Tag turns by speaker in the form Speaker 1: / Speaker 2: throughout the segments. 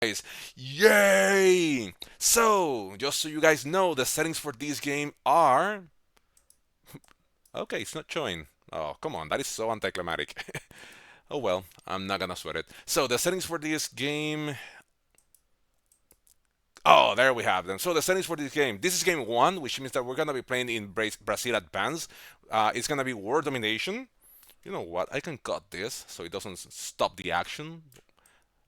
Speaker 1: guys. Yay! So, just so you guys know, the settings for this game are. Okay, it's not showing. Oh, come on, that is so anticlimactic. Oh well, I'm not gonna sweat it. So, the settings for this game. Oh, there we have them. So, the settings for this game. This is game one, which means that we're gonna be playing in Brazil Advance. It's gonna be world domination. You know what? I can cut this so it doesn't stop the action.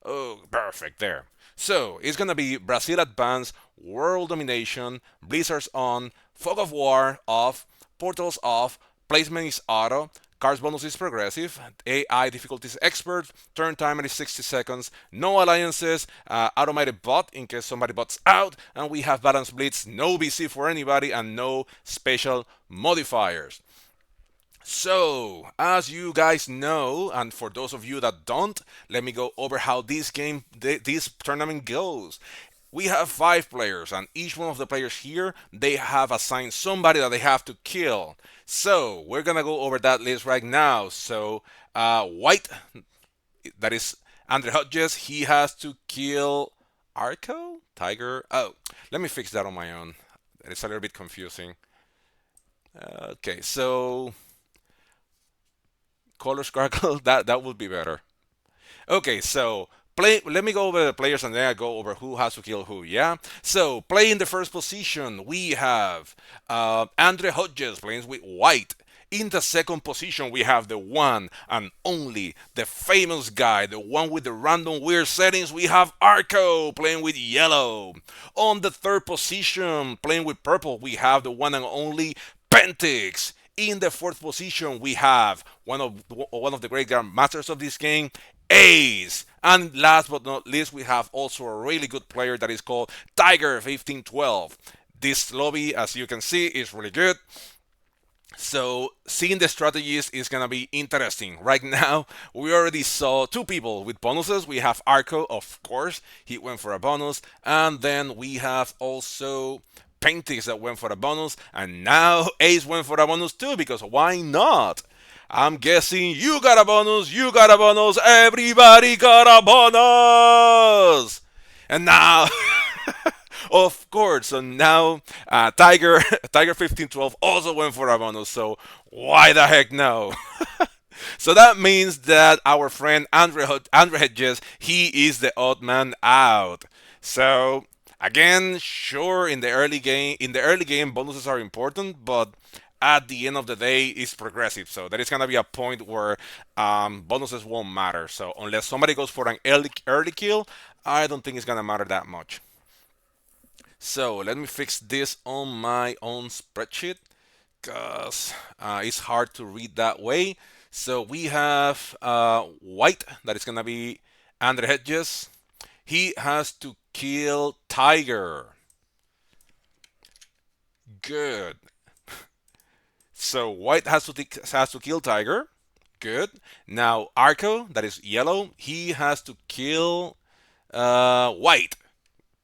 Speaker 1: Oh, perfect there. So it's gonna be Brazil advance, world domination, blizzards on, fog of war off, portals off, placement is auto, cards bonus is progressive, AI difficulty is expert, turn timer is 60 seconds, no alliances, automated bot in case somebody bots out, and we have balance blitz, no BC for anybody, and no special modifiers. So, as you guys know, and for those of you that don't, let me go over how this tournament goes. We have five players, and each one of the players here, they have assigned somebody that they have to kill. So, we're gonna go over that list right now. So, White, that is Andre Hodges, he has to kill Arco? Tiger? Oh, let me fix that on my own. It's a little bit confusing. Okay, so color sparkle that would be better. Okay, so play. Let me go over the players and then I go over who has to kill who. Yeah. So play in the first position we have Andre Hodges playing with white. In the second position, we have the one and only, the famous guy, the one with the random weird settings. We have Arco playing with yellow. On the third position, playing with purple, we have the one and only Pentix. In the fourth position, we have one of the great grandmasters of this game, Ace. And last but not least, we have also a really good player that is called Tiger 1512. This lobby, as you can see, is really good. So seeing the strategies is gonna be interesting. Right now, we already saw two people with bonuses. We have Arco, of course, he went for a bonus, and then we have also Paintings that went for a bonus, and now Ace went for a bonus too, because why not? I'm guessing you got a bonus, you got a bonus, everybody got a bonus! And now of course. So now Tiger Tiger 1512 also went for a bonus. So why the heck no? So that means that our friend Andre Hedges, he is the odd man out. So again, sure, in the early game bonuses are important, but at the end of the day it's progressive, so there is going to be a point where bonuses won't matter. So unless somebody goes for an early kill, I don't think it's going to matter that much. So let me fix this on my own spreadsheet because it's hard to read that way. So we have white, that is gonna be Andre Hedges. He has to kill Tiger. Good. So white has to kill Tiger. Good. Now Arco, that is yellow, he has to kill white.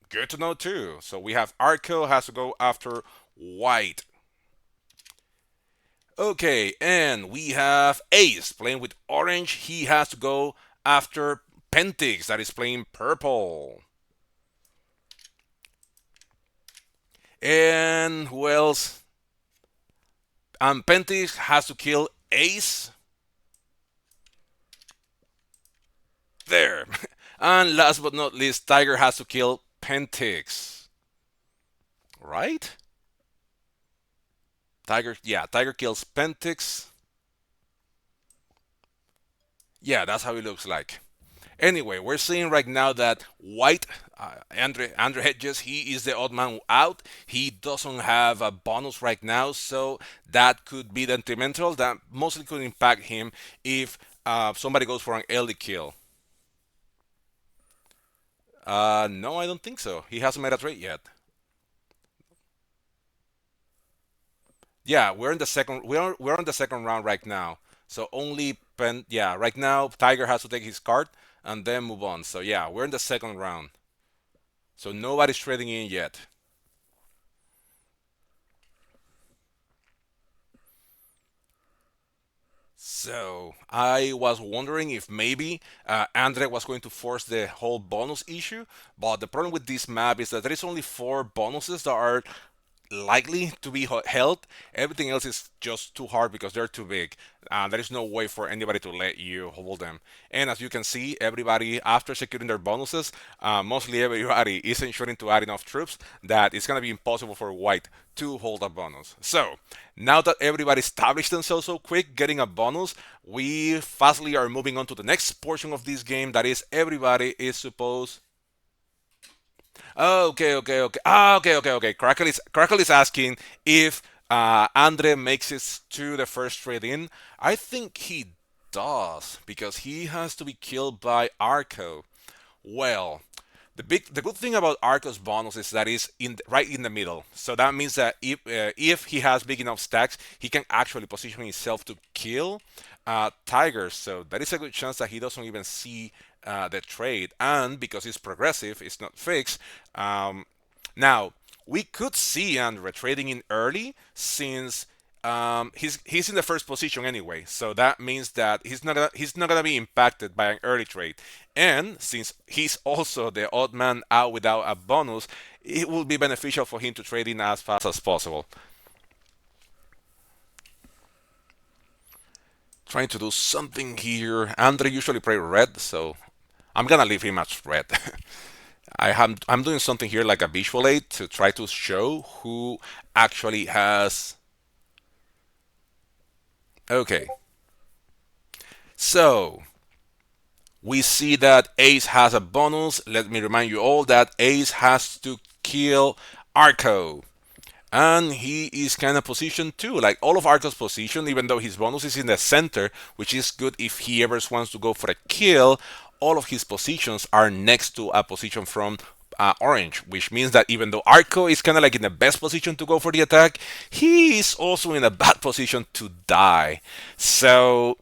Speaker 1: Good to know too. So we have Arco has to go after white. Okay, and we have Ace playing with orange. He has to go after Pentix that is playing purple. And who else? And Pentix has to kill Ace. There. And last but not least, Tiger has to kill Pentix. Right? Tiger kills Pentix. Yeah, that's how it looks like. Anyway, we're seeing right now that White, Andre Hedges, he is the odd man out. He doesn't have a bonus right now, so that could be detrimental. That mostly could impact him if somebody goes for an early kill. No, I don't think so. He hasn't made a trade yet. Yeah, we're in the second. We're on the second round right now. So only Yeah, right now Tiger has to take his card and then move on. So yeah, we're in the second round. So nobody's trading in yet. So I was wondering if maybe Andre was going to force the whole bonus issue, but the problem with this map is that there is only four bonuses that are likely to be held. Everything else is just too hard because they're too big. There is no way for anybody to let you hold them. And as you can see, everybody, after securing their bonuses, mostly everybody is ensuring to add enough troops that it's going to be impossible for white to hold a bonus. So, now that everybody established themselves so quick, getting a bonus, we fastly are moving on to the next portion of this game. That is, everybody is supposed. Oh, okay, okay, okay. Okay, okay, okay. Crackle is asking if Andre makes it to the first trade in. I think he does because he has to be killed by Arco. Well, the good thing about Arco's bonus is that it's right in the middle. So that means that if he has big enough stacks, he can actually position himself to kill Tigers. So that is a good chance that he doesn't even see the trade. And because it's progressive, it's not fixed. Now we could see Andre trading in early since he's in the first position anyway, so that means that he's not gonna be impacted by an early trade. And since he's also the odd man out without a bonus, it will be beneficial for him to trade in as fast as possible. Trying to do something here. Andre usually play red, so I'm gonna leave him as red. I'm doing something here like a visual aid to try to show who actually has. Okay, so we see that Ace has a bonus. Let me remind you all that Ace has to kill Arco. And he is kind of positioned too, like all of Arco's position, even though his bonus is in the center, which is good if he ever wants to go for a kill. All of his positions are next to a position from orange, which means that even though Arco is kind of like in the best position to go for the attack, he is also in a bad position to die. So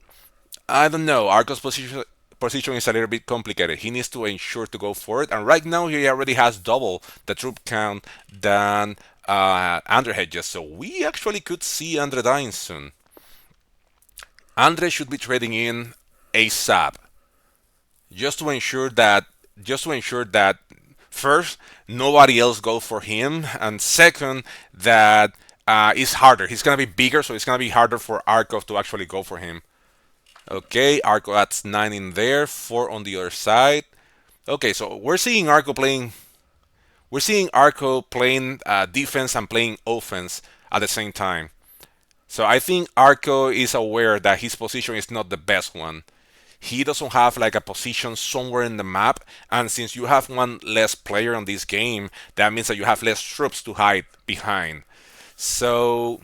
Speaker 1: I don't know. Arco's position is a little bit complicated. He needs to ensure to go for it, and right now he already has double the troop count than Andre Hedges. So we actually could see Andre dying soon. Andre should be trading in ASAP just to ensure that just to ensure that first nobody else goes for him, and second that it's harder. He's gonna be bigger, so it's gonna be harder for Arco to actually go for him. Okay, Arco adds 9 in there, 4 on the other side. Okay, so we're seeing Arco playing defense and playing offense at the same time. So I think Arco is aware that his position is not the best one. He doesn't have like a position somewhere in the map, and since you have one less player on this game, that means that you have less troops to hide behind. So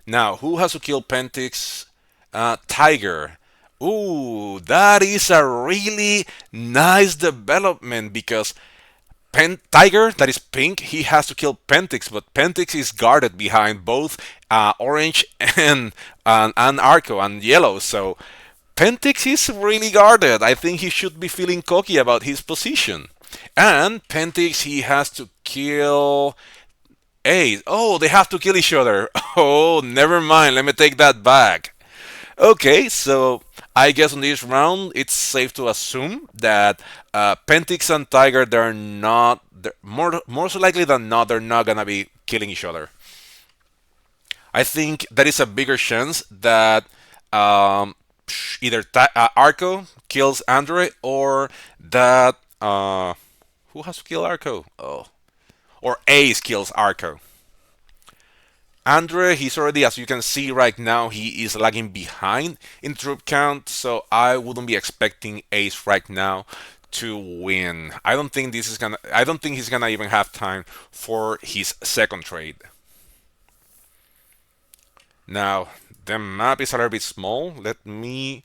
Speaker 1: now, who has to kill Pentix? Tiger. Ooh, that is a really nice development because Tiger, that is pink, he has to kill Pentix, but Pentix is guarded behind both orange and Arco and yellow. So Pentix is really guarded. I think he should be feeling cocky about his position. And Pentix, he has to kill Ace. Oh, they have to kill each other. Oh, never mind. Let me take that back. Okay, so I guess on this round, it's safe to assume that Pentix and Tiger, they're not, most likely than not, they're not gonna be killing each other. I think there is a bigger chance that um, either Arco kills Andre or that who has to kill Arco? Oh, or Ace kills Arco. Andre, he's already, as you can see right now, he is lagging behind in troop count, so I wouldn't be expecting Ace right now to win. I don't think he's gonna even have time for his second trade. Now, the map is a little bit small. Let me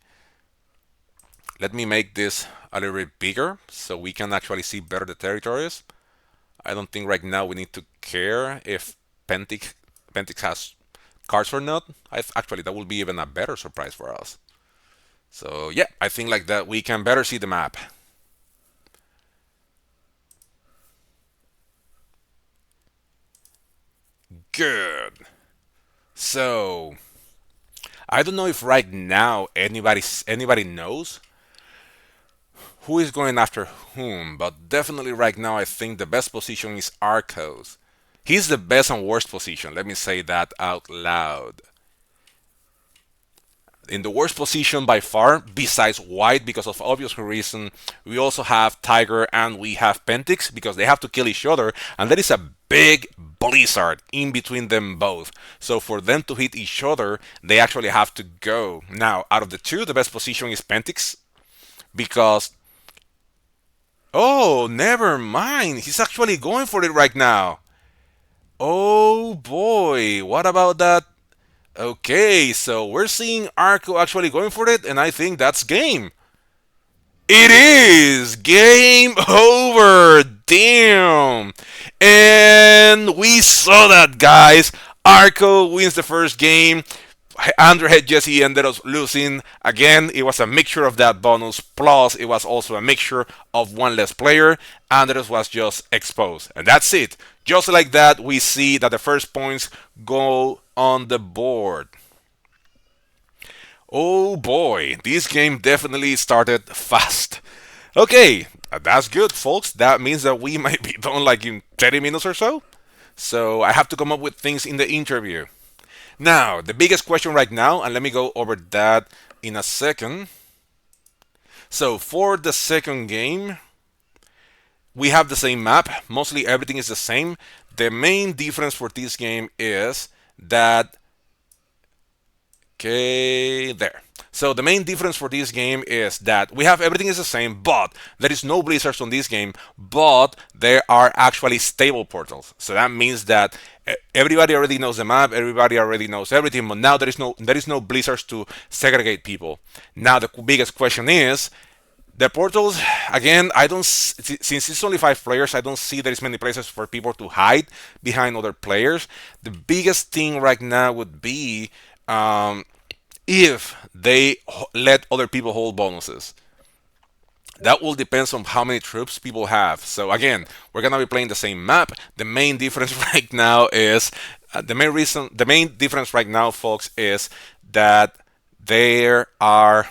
Speaker 1: make this a little bit bigger so we can actually see better the territories. I don't think right now we need to care if Pentix has cards or not. Actually, that will be even a better surprise for us. So yeah, I think like that we can better see the map. Good. So I don't know if right now anybody knows who is going after whom, but definitely right now I think the best position is Arcos. He's the best and worst position. Let me say that out loud. In the worst position by far, besides White, because of obvious reason, we also have Tiger and we have Pentix because they have to kill each other, and there is a big blizzard in between them both. So for them to hit each other, they actually have to go. Now, out of the two, the best position is Pentix because oh, never mind. He's actually going for it right now. Oh boy, what about that? Okay, so we're seeing Arco actually going for it, and I think that's game. It is game over. Damn. And we saw that, guys. Arco wins the first game. Andrew had Jesse ended up losing. Again, it was a mixture of that bonus, plus it was also a mixture of one less player. Andres was just exposed. And that's it. Just like that, we see that the first points go on the board. Oh boy, this game definitely started fast. Okay, that's good, folks. That means that we might be done like in 30 minutes or so. So I have to come up with things in the interview. Now, the biggest question right now, and let me go over that in a second. So, for the second game, we have the same map. Mostly everything is the same. The main difference for this game is that okay, there. So the main difference for this game is that we have everything is the same, but there is no blizzards on this game, but there are actually stable portals. So that means that everybody already knows the map, everybody already knows everything, but now there is no blizzards to segregate people. Now the biggest question is the portals again. I don't since it's only 5 players. I don't see there is many places for people to hide behind other players. The biggest thing right now would be if they let other people hold bonuses. That will depend on how many troops people have. So again, we're gonna be playing the same map. The main difference right now is the main difference right now, folks, is that there are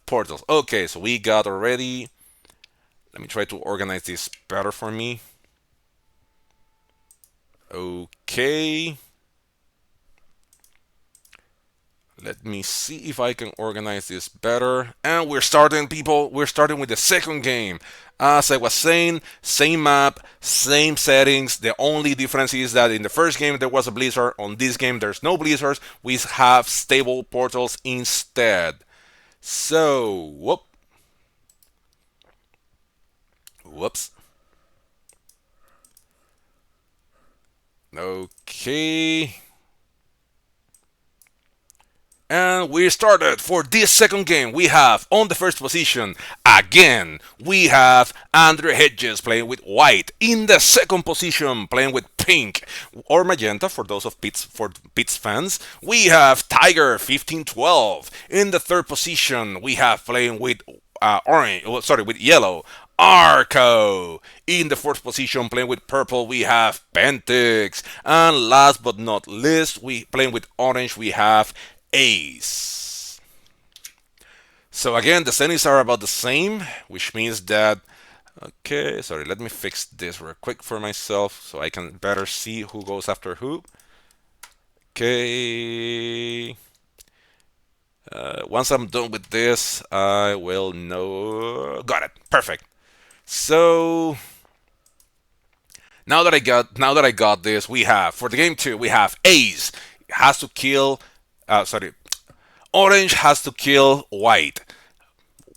Speaker 1: portals. Okay, so we got already. Let me try to organize this better for me. Okay. Let me see if I can organize this better. And we're starting, people. We're starting with the second game. As I was saying, same map, same settings. The only difference is that in the first game there was a blizzard. On this game there's no blizzards. We have stable portals instead. So, whoops. Okay. And we started for this second game. We have on the first position again. We have Andrew Hedges playing with white. In the second position, playing with pink or magenta for those of Pitts fans. We have Tiger 1512. In the third position, we have playing with orange. Sorry, with yellow. Arco. In the fourth position, playing with purple, we have Pentix. And last but not least, we playing with orange, we have Ace. So again, the settings are about the same, which means that okay, sorry, let me fix this real quick for myself so I can better see who goes after who. Okay. Once I'm done with this, I will know. Got it. Perfect. So now that I got this, we have for the game two, we have Ace has to kill. Sorry, orange has to kill white.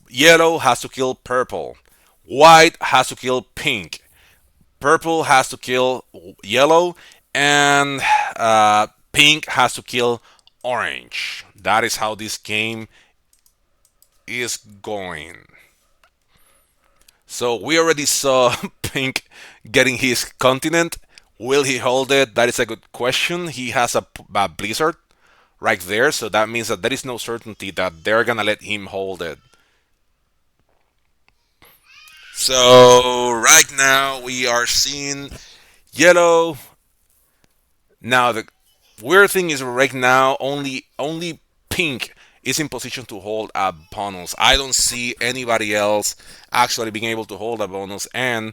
Speaker 1: Yellow has to kill purple. White has to kill pink. Purple has to kill yellow, and pink has to kill orange. That is how this game is going. So we already saw Pink getting his continent. Will he hold it? That is a good question. He has a blizzard right there, so that means that there is no certainty that they're gonna let him hold it. So right now we are seeing yellow. Now the weird thing is right now only pink is in position to hold a bonus. I don't see anybody else actually being able to hold a bonus, and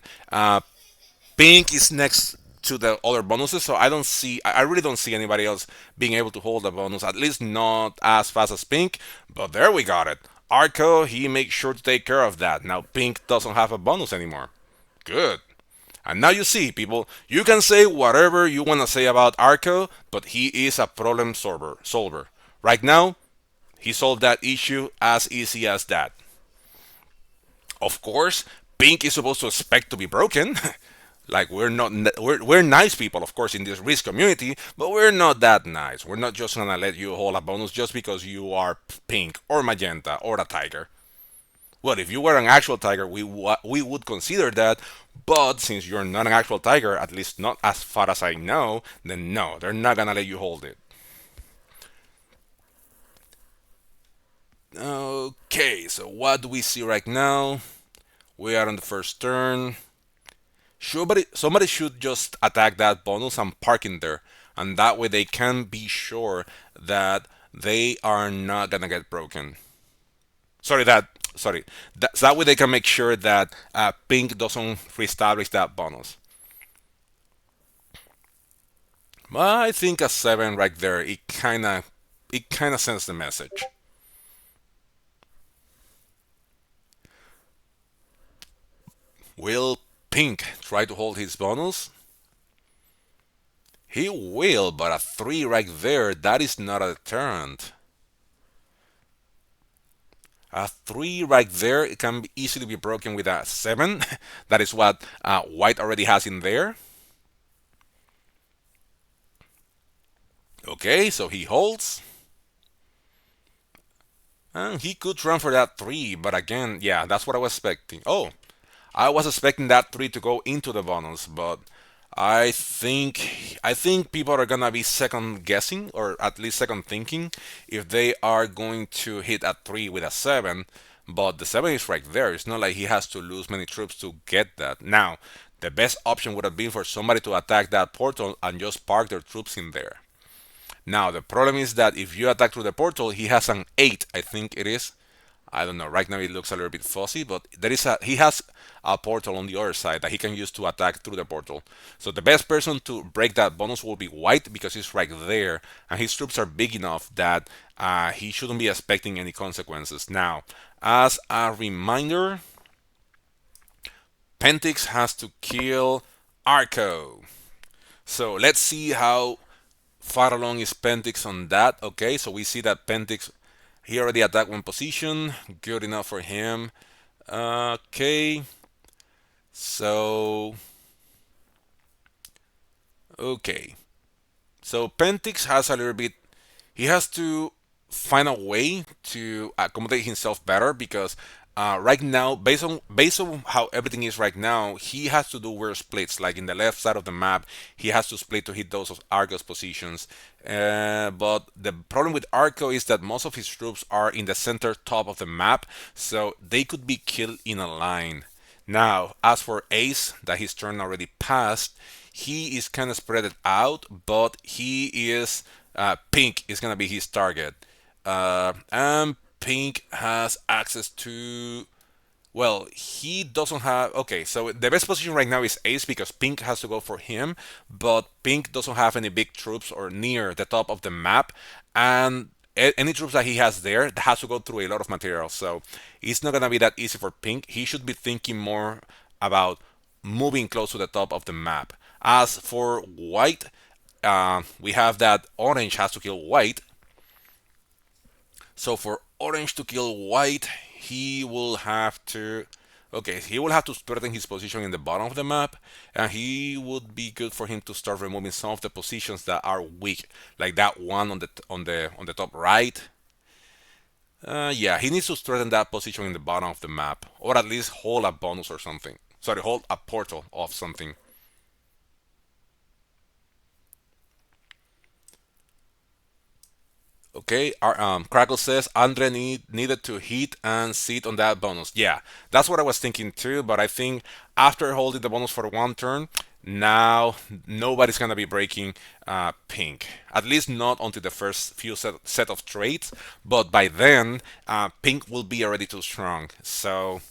Speaker 1: Pink is next to the other bonuses, so I really don't see anybody else being able to hold a bonus, at least not as fast as Pink. But there we got it. Arco, he makes sure to take care of that. Now Pink doesn't have a bonus anymore. Good. And now you see, people, you can say whatever you want to say about Arco, but he is a problem solver. Right now, he solved that issue as easy as that. Of course, Pink is supposed to expect to be broken. Like we're not we're nice people, of course, in this risk community, but we're not that nice. We're not just gonna let you hold a bonus just because you are pink or magenta or a tiger. Well, if you were an actual tiger, we would consider that. But since you're not an actual tiger, at least not as far as I know, then no, they're not gonna let you hold it. Okay, so what do we see right now? We are on the first turn. Somebody should just attack that bonus and park in there, and that way they can be sure that they are not gonna get broken. Sorry, that way they can make sure that pink doesn't reestablish that bonus. I think a seven right there, it kinda sends the message. Will pink try to hold his bonus? He will, but a three right there, that is not a deterrent. A three right there, it can easily be broken with a seven. That is what white already has in there. Okay, so he holds. And he could run for that three, but again, yeah, that's what I was expecting. Oh, I was expecting that three to go into the bonus, but I think people are gonna be second guessing or at least second thinking if they are going to hit a three with a seven. But the seven is right there. It's not like he has to lose many troops to get that. Now, the best option would have been for somebody to attack that portal and just park their troops in there. Now, the problem is that if you attack through the portal, he has an 8, I think it is. I don't know. Right now it looks a little bit fuzzy, but he has a portal on the other side that he can use to attack through the portal. So the best person to break that bonus will be White because he's right there, and his troops are big enough that he shouldn't be expecting any consequences. Now, as a reminder, Pentix has to kill Arco. So let's see how far along is Pentix on that. Okay, so we see that Pentix he already attacked one position. Good enough for him. Okay, so okay, so Pentix has a little bit. He has to find a way to accommodate himself better because right now, based on how everything is right now, he has to do weird splits. Like in the left side of the map, he has to split to hit those Arcos positions. But the problem with Arco is that most of his troops are in the center top of the map, so they could be killed in a line. Now, as for Ace, that his turn already passed, he is kind of spread it out, but he is Pink is gonna be his target, and Pink has access to. Well, he doesn't have. Okay, so the best position right now is Ace because Pink has to go for him, but Pink doesn't have any big troops or near the top of the map, and any troops that he has there that has to go through a lot of material. So it's not gonna be that easy for Pink. He should be thinking more about moving close to the top of the map. As for White, we have that Orange has to kill White. So for Orange to kill White, he will have to. Okay, he will have to strengthen his position in the bottom of the map, and he would be good for him to start removing some of the positions that are weak, like that one on the top right. Yeah, he needs to strengthen that position in the bottom of the map, or at least hold a bonus or something. Sorry, hold a portal of something. Okay, Crackle says Andre needed to hit and sit on that bonus. Yeah, that's what I was thinking too, but I think after holding the bonus for one turn, Now nobody's gonna be breaking pink. At least not until the first few set of trades. But by then, pink will be already too strong. So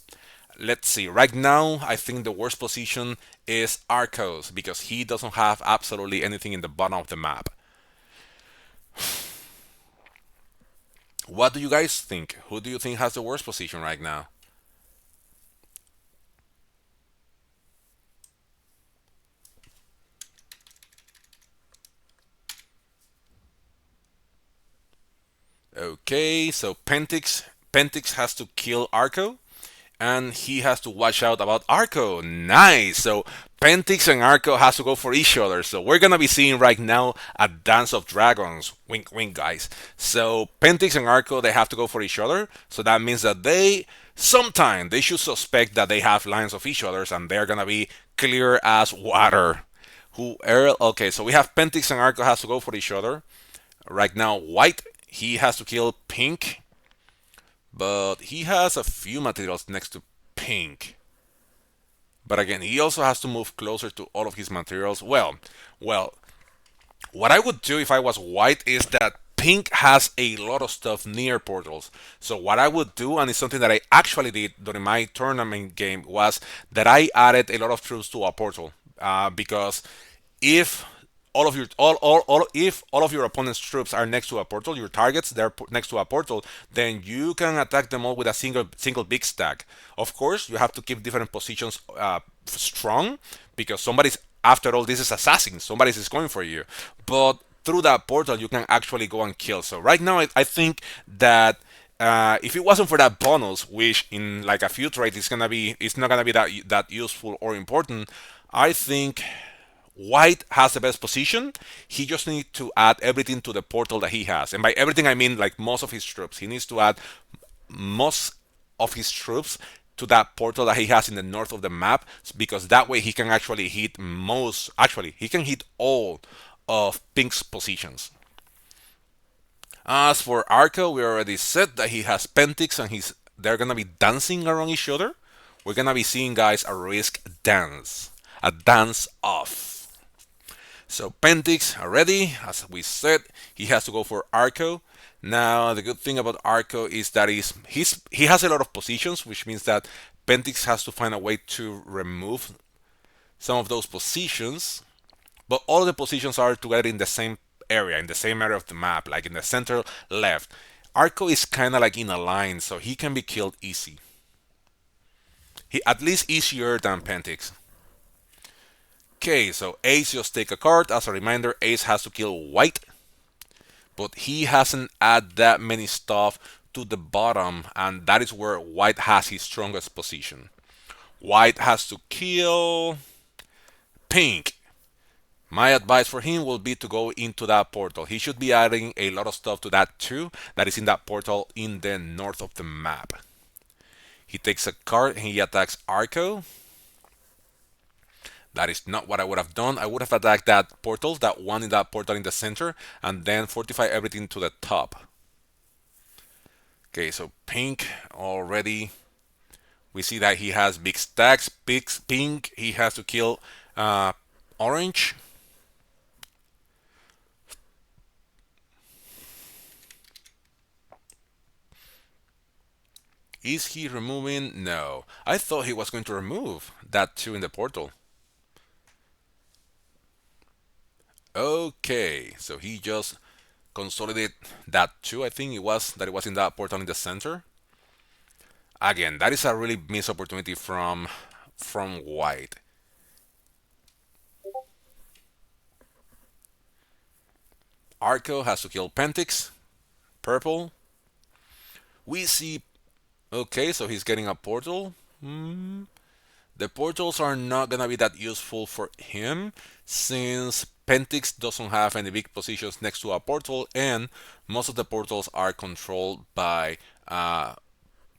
Speaker 1: let's see. Right now, I think the worst position is Arcos because he doesn't have absolutely anything in the bottom of the map. What do you guys think? Who do you think has the worst position right now? Okay, so Pentix has to kill Arco, and he has to watch out about Arco. Nice. So Pentix and Arco has to go for each other. So we're gonna be seeing right now a dance of dragons. Wink, wink, guys. So Pentix and Arco they have to go for each other. So that means that they sometime they should suspect that they have lines of each others, and they're gonna be clear as water. Okay, so we have Pentix and Arco has to go for each other. Right now, White he has to kill Pink, but he has a few materials next to Pink. But again, he also has to move closer to all of his materials. Well, what I would do if I was White is that Pink has a lot of stuff near portals. So what I would do, and it's something that I actually did during my tournament game, was that I added a lot of troops to a portal. Because if all of your opponent's troops are next to a portal, your targets they're next to a portal, then you can attack them all with a single big stack. Of course, you have to keep different positions strong because somebody's after all this is assassin. Somebody's is going for you, but through that portal you can actually go and kill. So right now I think that if it wasn't for that bonus, which in like a few trades it's not gonna be that useful or important, I think White has the best position. He just needs to add everything to the portal that he has. And by everything, I mean like most of his troops. He needs to add most of his troops to that portal that he has in the north of the map because that way he can actually hit he can hit all of Pink's positions. As for Arco, we already said that he has Pentix and they're gonna be dancing around each other. We're gonna be seeing guys a risk dance. A dance off. So Pentix already, as we said, he has to go for Arco. Now the good thing about Arco is that he has a lot of positions, which means that Pentix has to find a way to remove some of those positions. But all the positions are together in the same area of the map, like in the center left. Arco is kind of like in a line, so he can be killed easy. He at least easier than Pentix. Okay, so Ace just take a card. As a reminder, Ace has to kill White, but he hasn't add that many stuff to the bottom, and that is where White has his strongest position. White has to kill Pink. My advice for him will be to go into that portal. He should be adding a lot of stuff to that too, that is in that portal in the north of the map. He takes a card and he attacks Arco. That is not what I would have done. I would have attacked that portal, that one in that portal in the center, and then fortify everything to the top. Okay, so Pink already. We see that he has big stacks. Pink, he has to kill Orange. Is he removing? No. I thought he was going to remove that two in the portal. Okay, so he just consolidated that two. I think it was in that portal in the center. Again, that is a really missed opportunity from White. Arco has to kill Pentix. Purple. We see. Okay, so he's getting a portal. The portals are not gonna be that useful for him since Pentix doesn't have any big positions next to a portal, and most of the portals are controlled by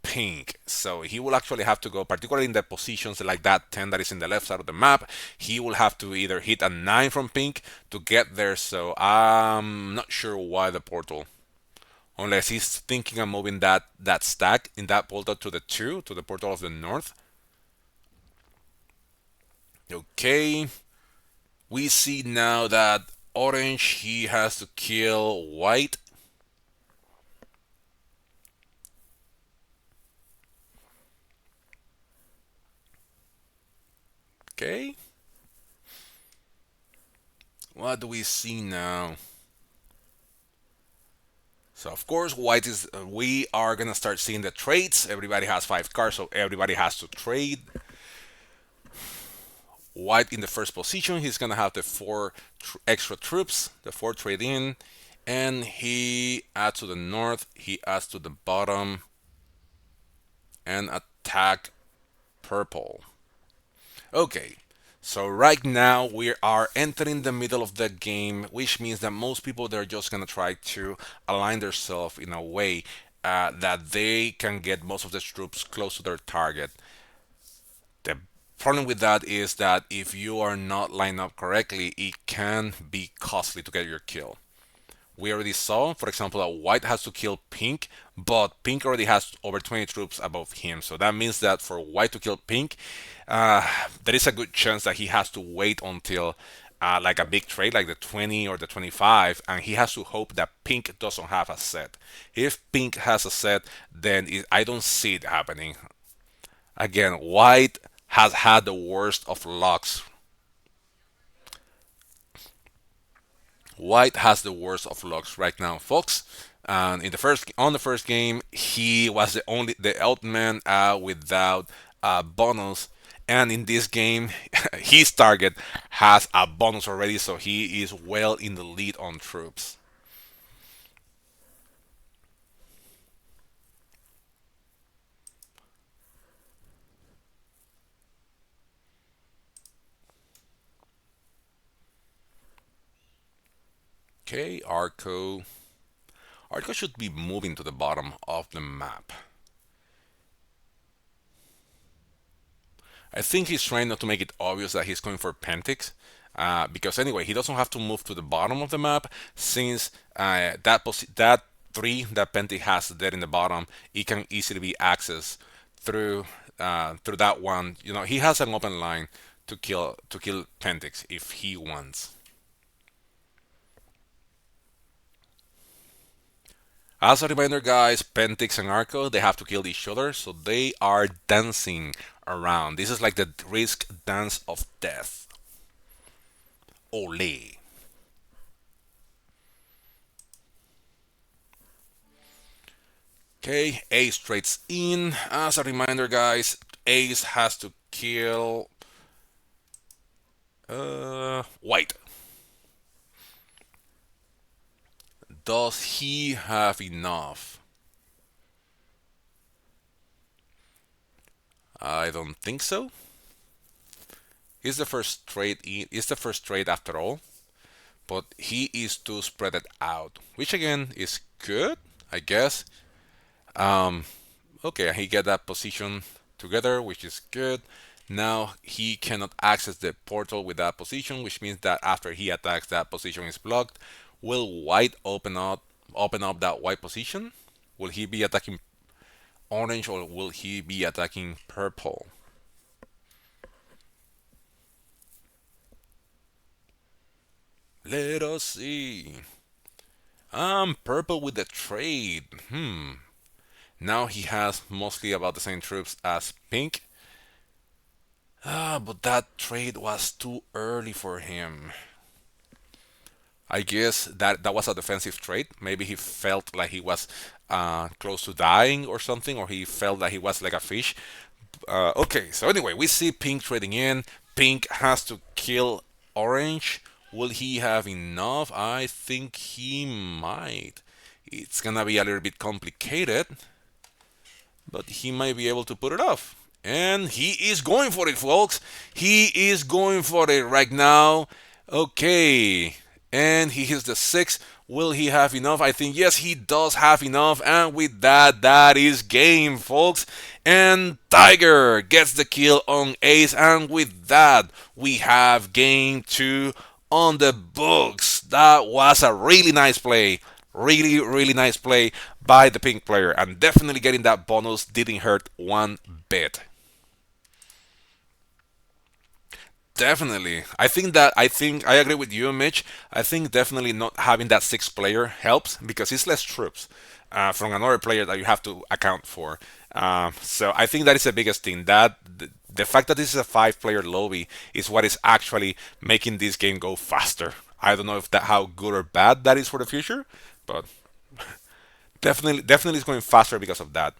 Speaker 1: Pink. So he will actually have to go, particularly in the positions like that 10 that is in the left side of the map. He will have to either hit a 9 from Pink to get there. So I'm not sure why the portal. Unless he's thinking of moving that stack in that portal to the 2, to the portal of the north. Okay. We see now that orange, he has to kill white. Okay. What do we see now? So of course, white is. We are gonna start seeing the trades. Everybody has 5 cards, so everybody has to trade. White in the first position, he's gonna have the extra troops, the 4 trade in, and he adds to the north. He adds to the bottom and attack purple. Okay, so right now we are entering the middle of the game, which means that most people they're just gonna try to align themselves in a way that they can get most of the troops close to their target. The problem with that is that if you are not lined up correctly, it can be costly to get your kill. We already saw, for example, that white has to kill pink, but pink already has over 20 troops above him. So that means that for white to kill pink, uh, there is a good chance that he has to wait until like a big trade, like the 20 or the 25, and he has to hope that pink doesn't have a set. If pink has a set, then I don't see it happening. Again, white has had the worst of lucks. White has the worst of lucks right now, folks. And in the first game, he was the odd man without a bonus. And in this game, his target has a bonus already, so he is well in the lead on troops. Okay, Arco. Arco should be moving to the bottom of the map. I think he's trying not to make it obvious that he's going for Pentix. Because anyway, he doesn't have to move to the bottom of the map since that three that Pentix has there in the bottom, it can easily be accessed through through that one. You know, he has an open line to kill Pentix if he wants. As a reminder, guys, Pentix and Arco they have to kill each other, so they are dancing around. This is like the risk dance of death. Ole. Okay, Ace trades in. As a reminder, guys, Ace has to kill White. Does he have enough? I don't think so. He's the first trade in. It's the first trade after all, but he is too spread it out, which again is good, I guess. Um, okay, he get that position together, which is good. Now he cannot access the portal with that position, which means that after he attacks, that position is blocked. Will white open up that white position? Will he be attacking orange or will he be attacking purple? Let us see. Purple with the trade. Now he has mostly about the same troops as pink. But that trade was too early for him. I guess that was a defensive trade. Maybe he felt like he was close to dying or something, or he felt that he was like a fish. Okay, so anyway, we see Pink trading in. Pink has to kill Orange. Will he have enough? I think he might. It's gonna be a little bit complicated, but he might be able to put it off. And he is going for it, folks. He is going for it right now. Okay. And he hits the 6. Will he have enough? I think yes, he does have enough. And with that, that is game, folks. And Tiger gets the kill on Ace. And with that, we have game 2 on the books. That was a really nice play. Really, really nice play by the pink player. And definitely getting that bonus didn't hurt one bit. Definitely. I think I agree with you, Mitch. I think definitely not having that sixth player helps because it's less troops from another player that you have to account for. So I think that is the biggest thing. That the fact that this is a five-player lobby is what is actually making this game go faster. I don't know if that how good or bad that is for the future, but definitely it's going faster because of that.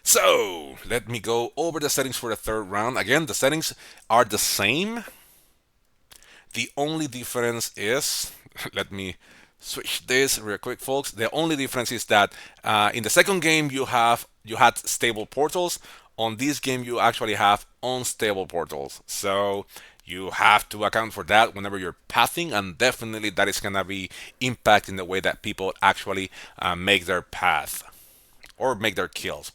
Speaker 1: So let me go over the settings for the third round. Again, the settings are the same. The only difference is, let me switch this real quick, folks. The only difference is that in the second game you had stable portals. On this game, you actually have unstable portals. So you have to account for that whenever you're pathing, and definitely that is gonna be impacting the way that people actually make their path or make their kills,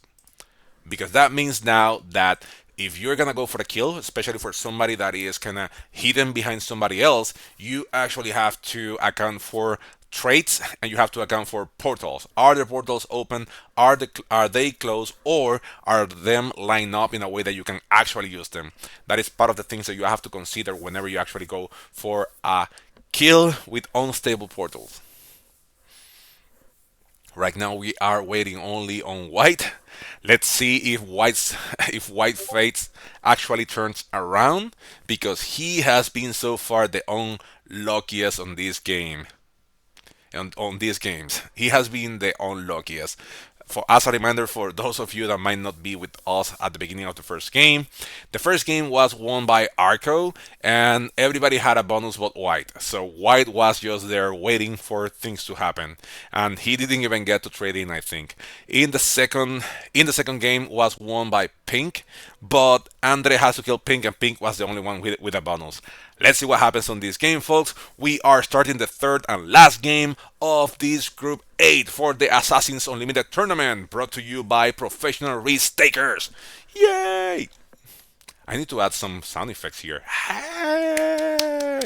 Speaker 1: because that means now that if you're gonna go for a kill, especially for somebody that is kind of hidden behind somebody else, you actually have to account for traits and you have to account for portals. Are the portals open? Are they closed? Or are them lined up in a way that you can actually use them? That is part of the things that you have to consider whenever you actually go for a kill with unstable portals. Right now we are waiting only on white. Let's see if white's if white fates actually turns around, because he has been so far the unluckiest on this game on these games. He has been the unluckiest. For as a reminder, for those of you that might not be with us at the beginning of the first game was won by Arco, and everybody had a bonus but White. So White was just there waiting for things to happen, and he didn't even get to trade in. I think in the second game was won by Pink, but Andre has to kill Pink, and Pink was the only one with a bonus. Let's see what happens on this game, folks. We are starting the third and last game of this Group 8 for the Assassins Unlimited tournament, brought to you by Professional Risk Takers. Yay! I need to add some sound effects here. Hey!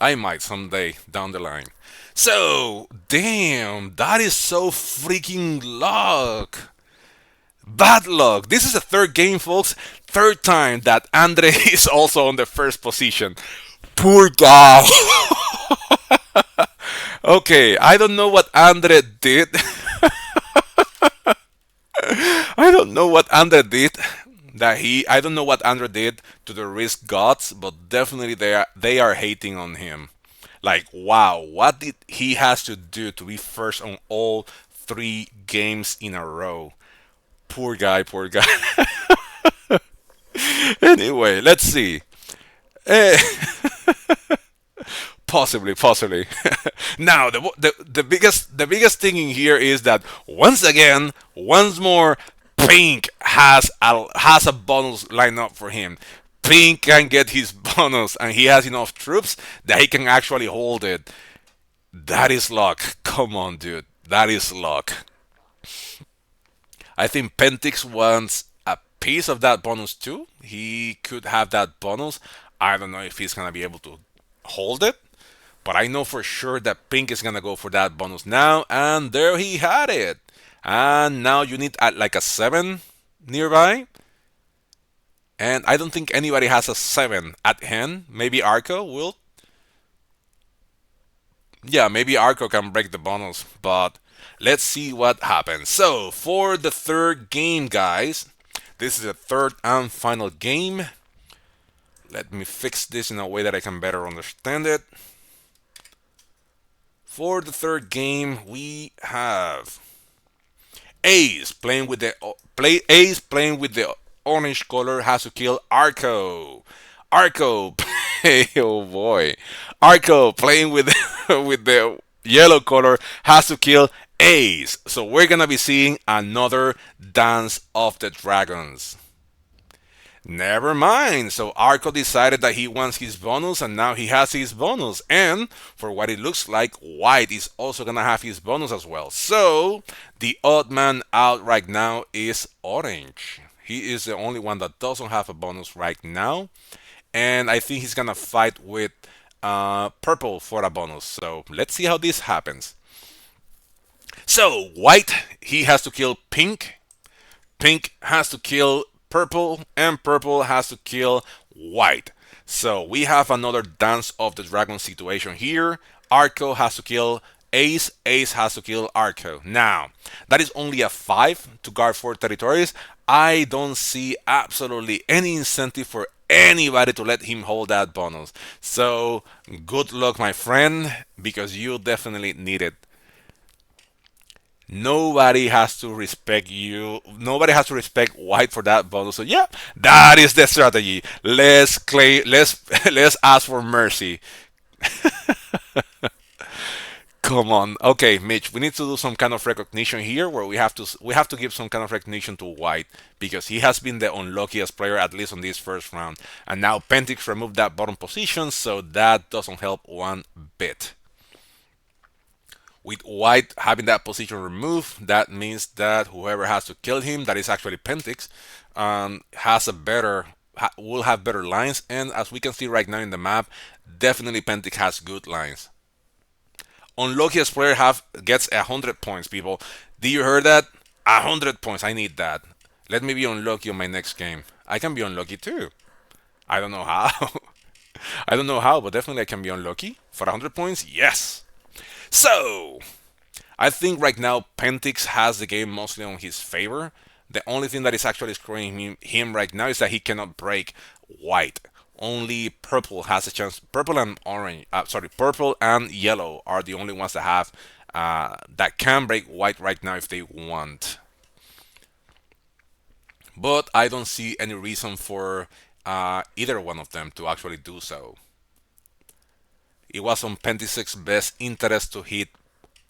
Speaker 1: I might someday down the line. So, damn, that is so freaking luck. Bad luck. This is the third game, folks. Third time that Andre is also on the first position. Poor guy. Okay, I don't know what Andre did. I don't know what Andre did. I don't know what Andre did to the Risk Gods, but definitely they are hating on him. Like, wow, what did he has to do to be first on all three games in a row? Poor guy, poor guy. Anyway, let's see. Eh, possibly. Now, the biggest thing in here is that once again, once more, Pink has a bonus lined up for him. Pink can get his bonus, and he has enough troops that he can actually hold it. That is luck. Come on, dude. That is luck. I think Pentix wants a piece of that bonus too. He could have that bonus. I don't know if he's gonna be able to hold it, but I know for sure that Pink is gonna go for that bonus now, and there he had it. And now you need like a seven nearby, and I don't think anybody has a seven at hand. Maybe Arco will. Yeah, maybe Arco can break the bonus, but let's see what happens. So for the third game, guys, this is the third and final game. Let me fix this in a way that I can better understand it. For the third game, we have Ace playing with the orange color has to kill Arco. Arco, oh boy, Arco playing with with the yellow color has to kill Ace. So we're gonna be seeing another Dance of the Dragons. Never mind. So Arco decided that he wants his bonus, and now he has his bonus. And for what it looks like, White is also gonna have his bonus as well. So the odd man out right now is Orange. He is the only one that doesn't have a bonus right now, and I think he's gonna fight with Purple for a bonus. So let's see how this happens. So White, he has to kill Pink. Pink has to kill purple, and purple has to kill white. So we have another Dance of the Dragon situation here. Arco has to kill Ace, Ace has to kill Arco. Now, that is only a 5 to guard 4 territories. I don't see absolutely any incentive for anybody to let him hold that bonus. So, good luck, my friend, because you definitely need it. Nobody has to respect you. Nobody has to respect white for that bonus. So yeah, that is the strategy. Let's claim. Let's let's ask for mercy. Come on. Okay, Mitch, we need to do some kind of recognition here where we have to give some kind of recognition to White because he has been the unluckiest player at least on this first round. And now Pentix removed that bottom position, so that doesn't help one bit. With White having that position removed, that means that whoever has to kill him, that is actually Pentix, has a will have better lines. And as we can see right now in the map, definitely Pentix has good lines. Unluckiest player have gets 100 points, people. Do you hear that? 100 points. I need that. Let me be unlucky on my next game. I can be unlucky too. I don't know how. I don't know how, but definitely I can be unlucky for 100 points. Yes. So I think right now Pentix has the game mostly on his favor. The only thing that is actually screwing him right now is that he cannot break white. Only purple has a chance. Purple and orange, sorry, purple and yellow are the only ones that have that can break white right now if they want. But I don't see any reason for either one of them to actually do so. It was on Pentix's best interest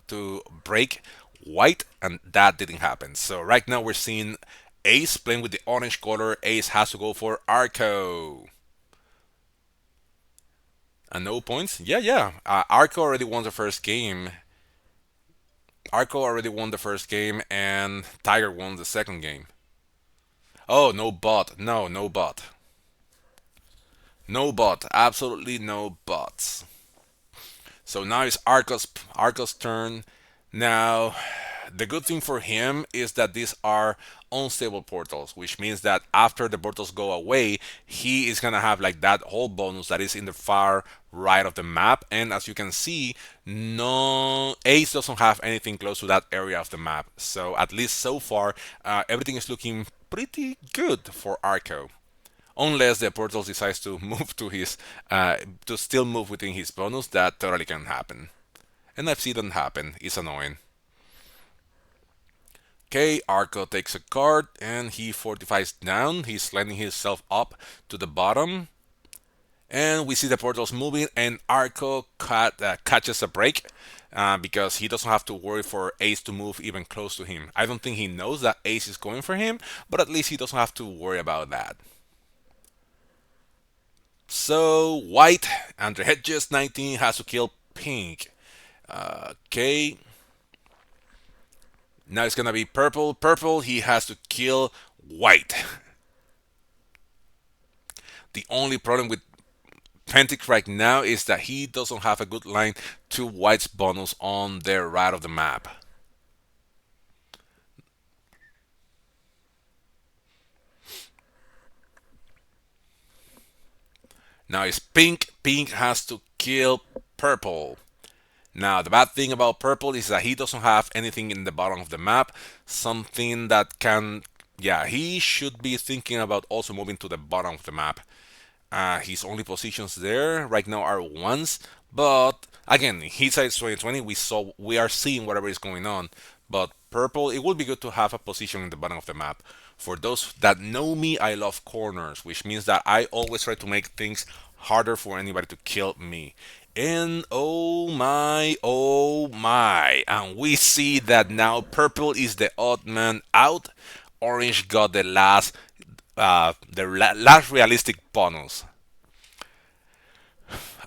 Speaker 1: to break white, and that didn't happen. So right now we're seeing Ace playing with the orange color. Ace has to go for Arco. And no points? Yeah, yeah. Arco already won the first game. Arco already won the first game, and Tiger won the second game. Oh, no bot. No, no bot. No bot. Absolutely no bots. So now it's Arco's turn. Now, the good thing for him is that these are unstable portals, which means that after the portals go away, he is gonna have like that whole bonus that is in the far right of the map. And as you can see, no Ace doesn't have anything close to that area of the map. So at least so far, everything is looking pretty good for Arco. Unless the portal decides to move to still move within his bonus, that totally can happen. And I've seen it happen. It's annoying. Okay, Arco takes a card and he fortifies down. He's sliding himself up to the bottom. And we see the portals moving, and Arco catches a break because he doesn't have to worry for Ace to move even close to him. I don't think he knows that Ace is going for him, but at least he doesn't have to worry about that. So, white, under Hedges 19 has to kill pink. Okay, now it's gonna be purple. Purple, he has to kill white. The only problem with Pentix right now is that he doesn't have a good line to white's bonus on their right of the map. Now it's pink. Pink has to kill purple. Now, the bad thing about purple is that he doesn't have anything in the bottom of the map. Something that can. Yeah, he should be thinking about also moving to the bottom of the map. His only positions there right now are ones, but again, hindsight 2020, we are seeing whatever is going on. But purple, it would be good to have a position in the bottom of the map. For those that know me, I love corners, which means that I always try to make things harder for anybody to kill me. And oh my, and we see that now purple is the odd man out. Orange got the last realistic bonus.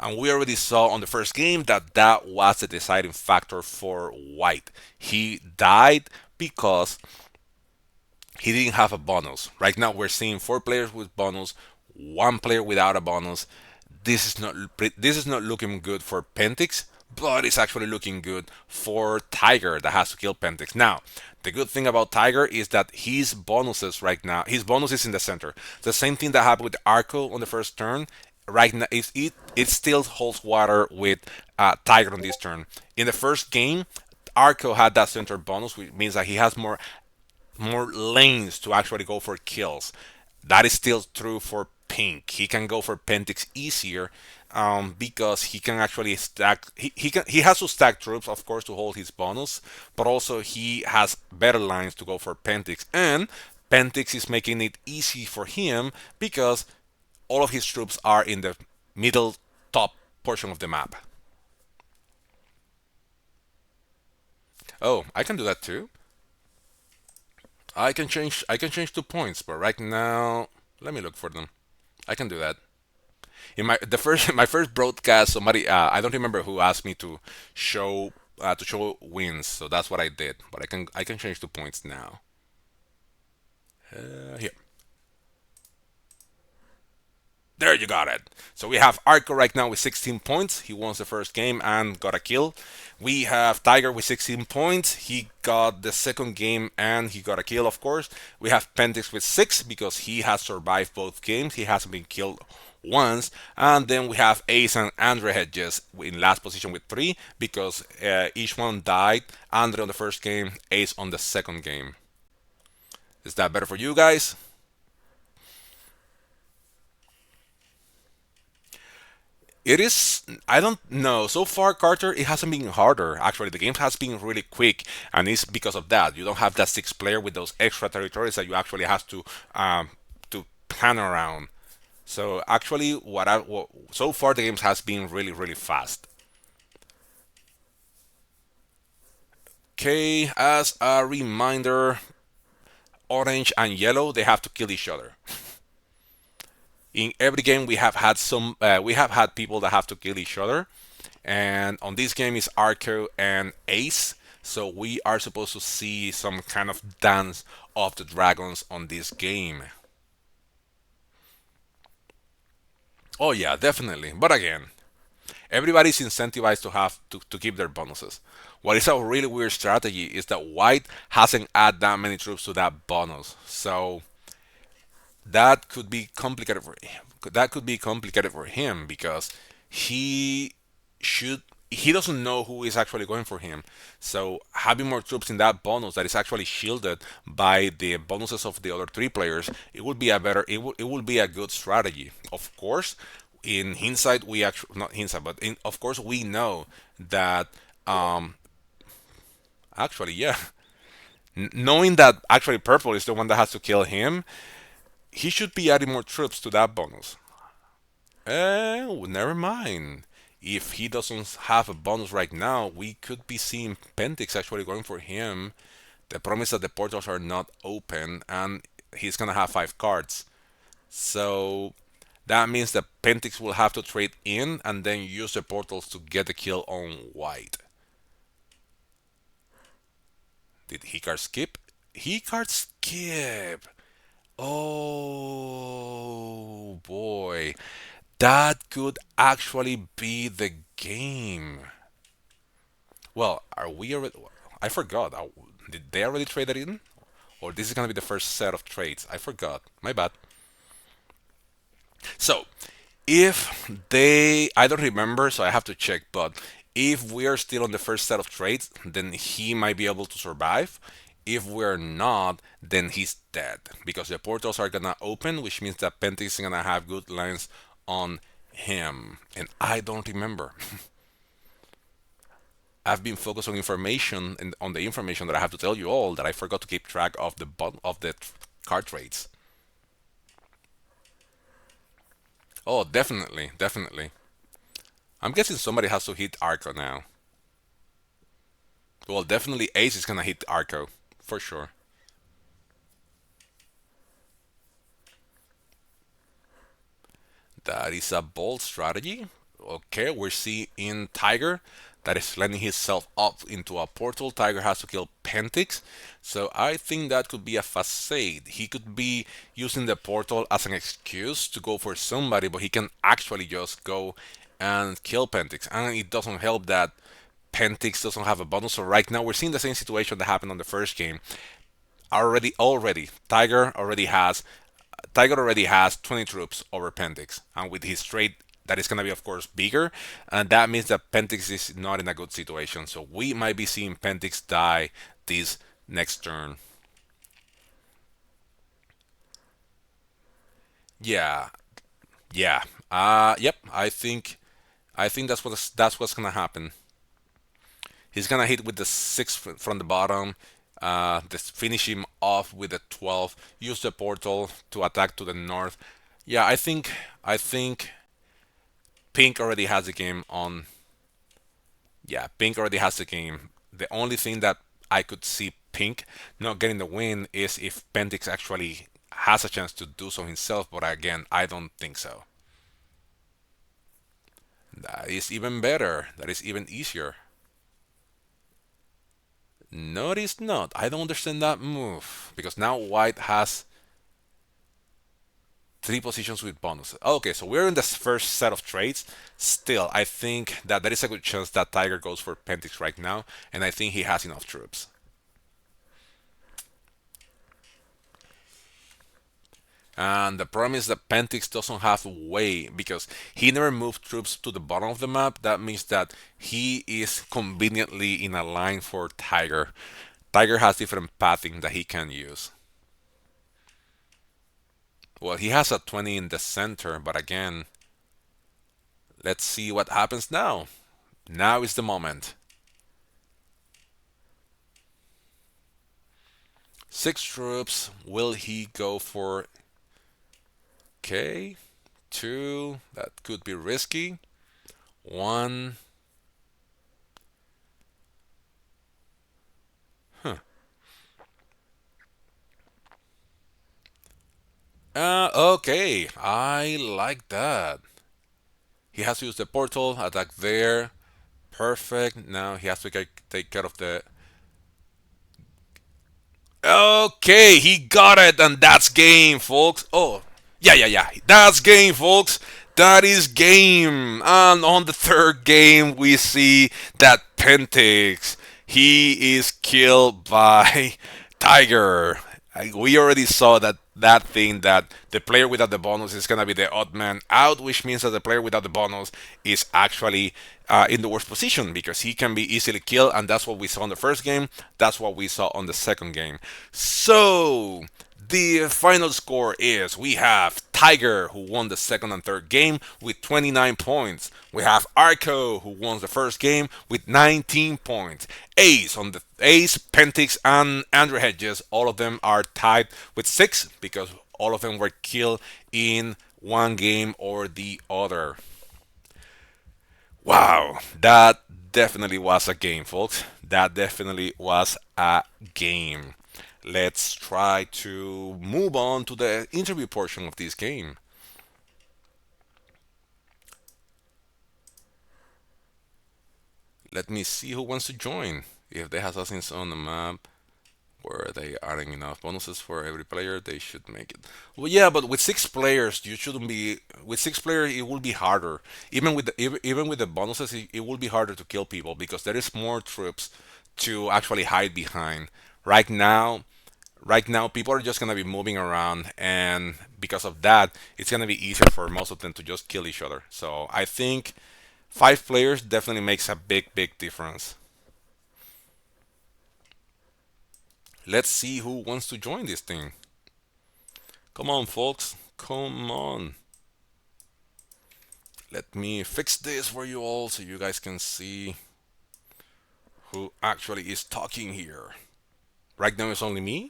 Speaker 1: And we already saw on the first game that that was the deciding factor for white. He died because he didn't have a bonus. Right now we're seeing 4 players with bonus, 1 player without a bonus. This is not looking good for Pentix, but it's actually looking good for Tiger that has to kill Pentix. Now, the good thing about Tiger is that his bonuses right now, his bonus is in the center. The same thing that happened with Arco on the first turn. Right now, it still holds water with Tiger on this turn. In the first game, Arco had that center bonus, which means that he has more lanes to actually go for kills. That is still true for Pink. He can go for Pentix easier because he can actually stack. He has to stack troops, of course, to hold his bonus, but also he has better lines to go for Pentix, and Pentix is making it easy for him because all of his troops are in the middle top portion of the map. Oh, I can do that too. I can change 2 points, but right now, let me look for them. I can do that. In my first broadcast, somebody I don't remember who asked me to show wins, so that's what I did. But I can change 2 points now. Here, there you got it. So we have Arco right now with 16 points. He won the first game and got a kill. We have Tiger with 16 points. He got the second game and he got a kill, of course. We have Pentix with 6 because he has survived both games. He hasn't been killed once. And then we have Ace and Andre Hedges in last position with 3 because each one died. Andre on the first game, Ace on the second game. Is that better for you guys? It is. I don't know. So far, Carter, it hasn't been harder. Actually, the game has been really quick, and it's because of that. You don't have that six player with those extra territories that you actually have to plan around. So actually, so far the games has been really really fast. Okay, as a reminder, orange and yellow they have to kill each other. In every game we have had people that have to kill each other, and on this game is Arco and Ace. So we are supposed to see some kind of dance of the dragons on this game. Oh yeah, definitely. But again, everybody's incentivized to keep their bonuses. What is a really weird strategy is that White hasn't added that many troops to that bonus. So that could be complicated for him. That could be complicated for him because he should he doesn't know who is actually going for him. So having more troops in that bonus that is actually shielded by the bonuses of the other three players, it would be a good strategy. Of course, in hindsight, we actually not hindsight, but of course we know that um actually yeah, knowing that actually purple is the one that has to kill him, he should be adding more troops to that bonus. Never mind. If he doesn't have a bonus right now, we could be seeing Pentix actually going for him. The problem is that the portals are not open and he's gonna have 5 cards. So that means that Pentix will have to trade in and then use the portals to get the kill on white. Did he card skip? He card skip. Oh boy. That could actually be the game. Well, are we already? I forgot. Did they already trade it in? Or this is gonna be the first set of trades? I forgot. My bad. So, if I don't remember, so I have to check. But if we are still on the first set of trades, then he might be able to survive. If we're not, then he's dead because the portals are gonna open, which means that Pentix is gonna have good lines on him. And I don't remember. I've been focused on information and on the information that I have to tell you all that I forgot to keep track of the card trades. Oh, definitely, definitely. I'm guessing somebody has to hit Arco now. Well, definitely Ace is gonna hit Arco for sure. That is a bold strategy. Okay, we're seeing Tiger that is letting himself up into a portal. Tiger has to kill Pentix. So I think that could be a facade. He could be using the portal as an excuse to go for somebody, but he can actually just go and kill Pentix. And it doesn't help that Pentix doesn't have a bonus. So right now we're seeing the same situation that happened on the first game. Already, Tiger already has 20 troops over Pentix, and with his trade, that is going to be, of course, bigger, and that means that Pentix is not in a good situation. So we might be seeing Pentix die this next turn. Yeah, yeah. Yep. I think that's what's gonna happen. He's gonna hit with the six from the bottom. Just finish him off with the 12. Use the portal to attack to the north. Yeah, I think Pink already has the game on. Yeah, Pink already has the game. The only thing that I could see Pink not getting the win is if Pentix actually has a chance to do so himself. But again, I don't think so. That is even better. That is even easier. No, it is not. I don't understand that move because now White has three positions with bonuses. Okay, so we're in the first set of trades. Still, I think that there is a good chance that Tiger goes for Pentix right now, and I think he has enough troops. And the problem is that Pentix doesn't have a way because he never moved troops to the bottom of the map. That means that he is conveniently in a line for Tiger. Tiger has different pathing that he can use. Well, he has a 20 in the center, but again, let's see what happens now. Now is the moment. Six troops. Will he go for K? Two. That could be risky. One. Huh. Okay. I like that. He has to use the portal, attack there. Perfect. Now he has to take care of the. Okay, he got it, and that's game, folks. Oh, yeah. That's game, folks. That is game. And on the third game, we see that Pentix, he is killed by Tiger. We already saw that thing that the player without the bonus is gonna be the odd man out, which means that the player without the bonus is actually in the worst position because he can be easily killed, and that's what we saw in the first game. That's what we saw on the second game. So the final score is we have Tiger, who won the second and third game with 29 points. We have Arco, who won the first game with 19 points. Ace, Pentix, and Andrew Hedges, all of them are tied with 6 because all of them were killed in one game or the other. Wow, that definitely was a game, folks. That definitely was a game. Let's try to move on to the interview portion of this game. Let me see who wants to join. If they have assassins on the map where they aren't enough bonuses for every player, they should make it. Well, yeah, but with 6 players, you shouldn't be. With 6 players, it will be harder. Even with the bonuses, it will be harder to kill people because there is more troops to actually hide behind. Right now, right now people are just going to be moving around, and because of that it's going to be easier for most of them to just kill each other. So I think 5 players definitely makes a big difference. Let's see who wants to join this thing. Come on, folks, come on. Let me fix this for you all so you guys can see who actually is talking here. Right now it's only me.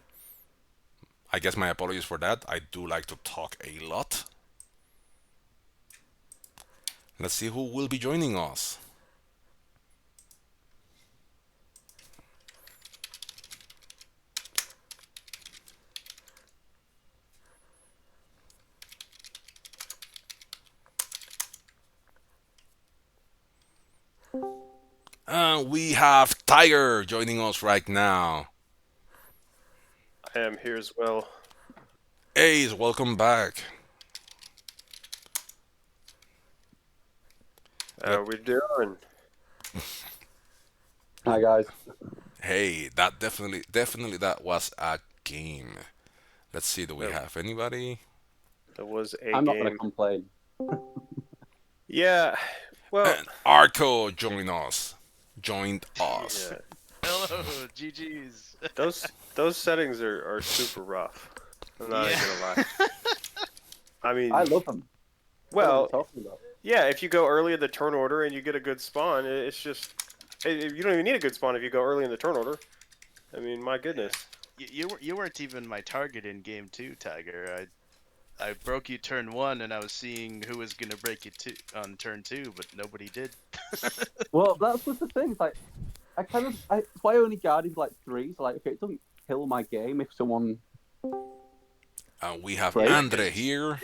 Speaker 1: I guess my apologies for that. I do like to talk a lot. Let's see who will be joining us. We have Tiger joining us right now.
Speaker 2: I am here as well.
Speaker 1: Ace, welcome back. Let
Speaker 2: How we doing?
Speaker 3: Hi guys.
Speaker 1: Hey, that definitely that was a game. Let's see, do we
Speaker 2: That,
Speaker 1: have anybody?
Speaker 2: that was a
Speaker 3: I'm not going to
Speaker 2: game.
Speaker 3: complain.
Speaker 2: Yeah. Well,
Speaker 1: And Arco joined us.
Speaker 2: yeah.
Speaker 4: Hello, GG's.
Speaker 2: Those settings are super rough. I'm not even
Speaker 4: Yeah.
Speaker 2: gonna lie. I mean,
Speaker 3: I love them. What are you
Speaker 2: well,
Speaker 3: talking about?
Speaker 2: yeah. If you go early in the turn order and you get a good spawn, it's just you don't even need a good spawn if you go early in the turn order. I mean, my goodness.
Speaker 4: You weren't even my target in game two, Tiger. I broke you turn one, and I was seeing who was gonna break you on turn two, but nobody did.
Speaker 3: Well, that's just the thing. It's like that's why I only guarded like three. So like, okay, it doesn't kill my game if someone
Speaker 1: And we have
Speaker 3: breaks.
Speaker 4: Yeah,
Speaker 1: Andre
Speaker 4: cause
Speaker 1: here.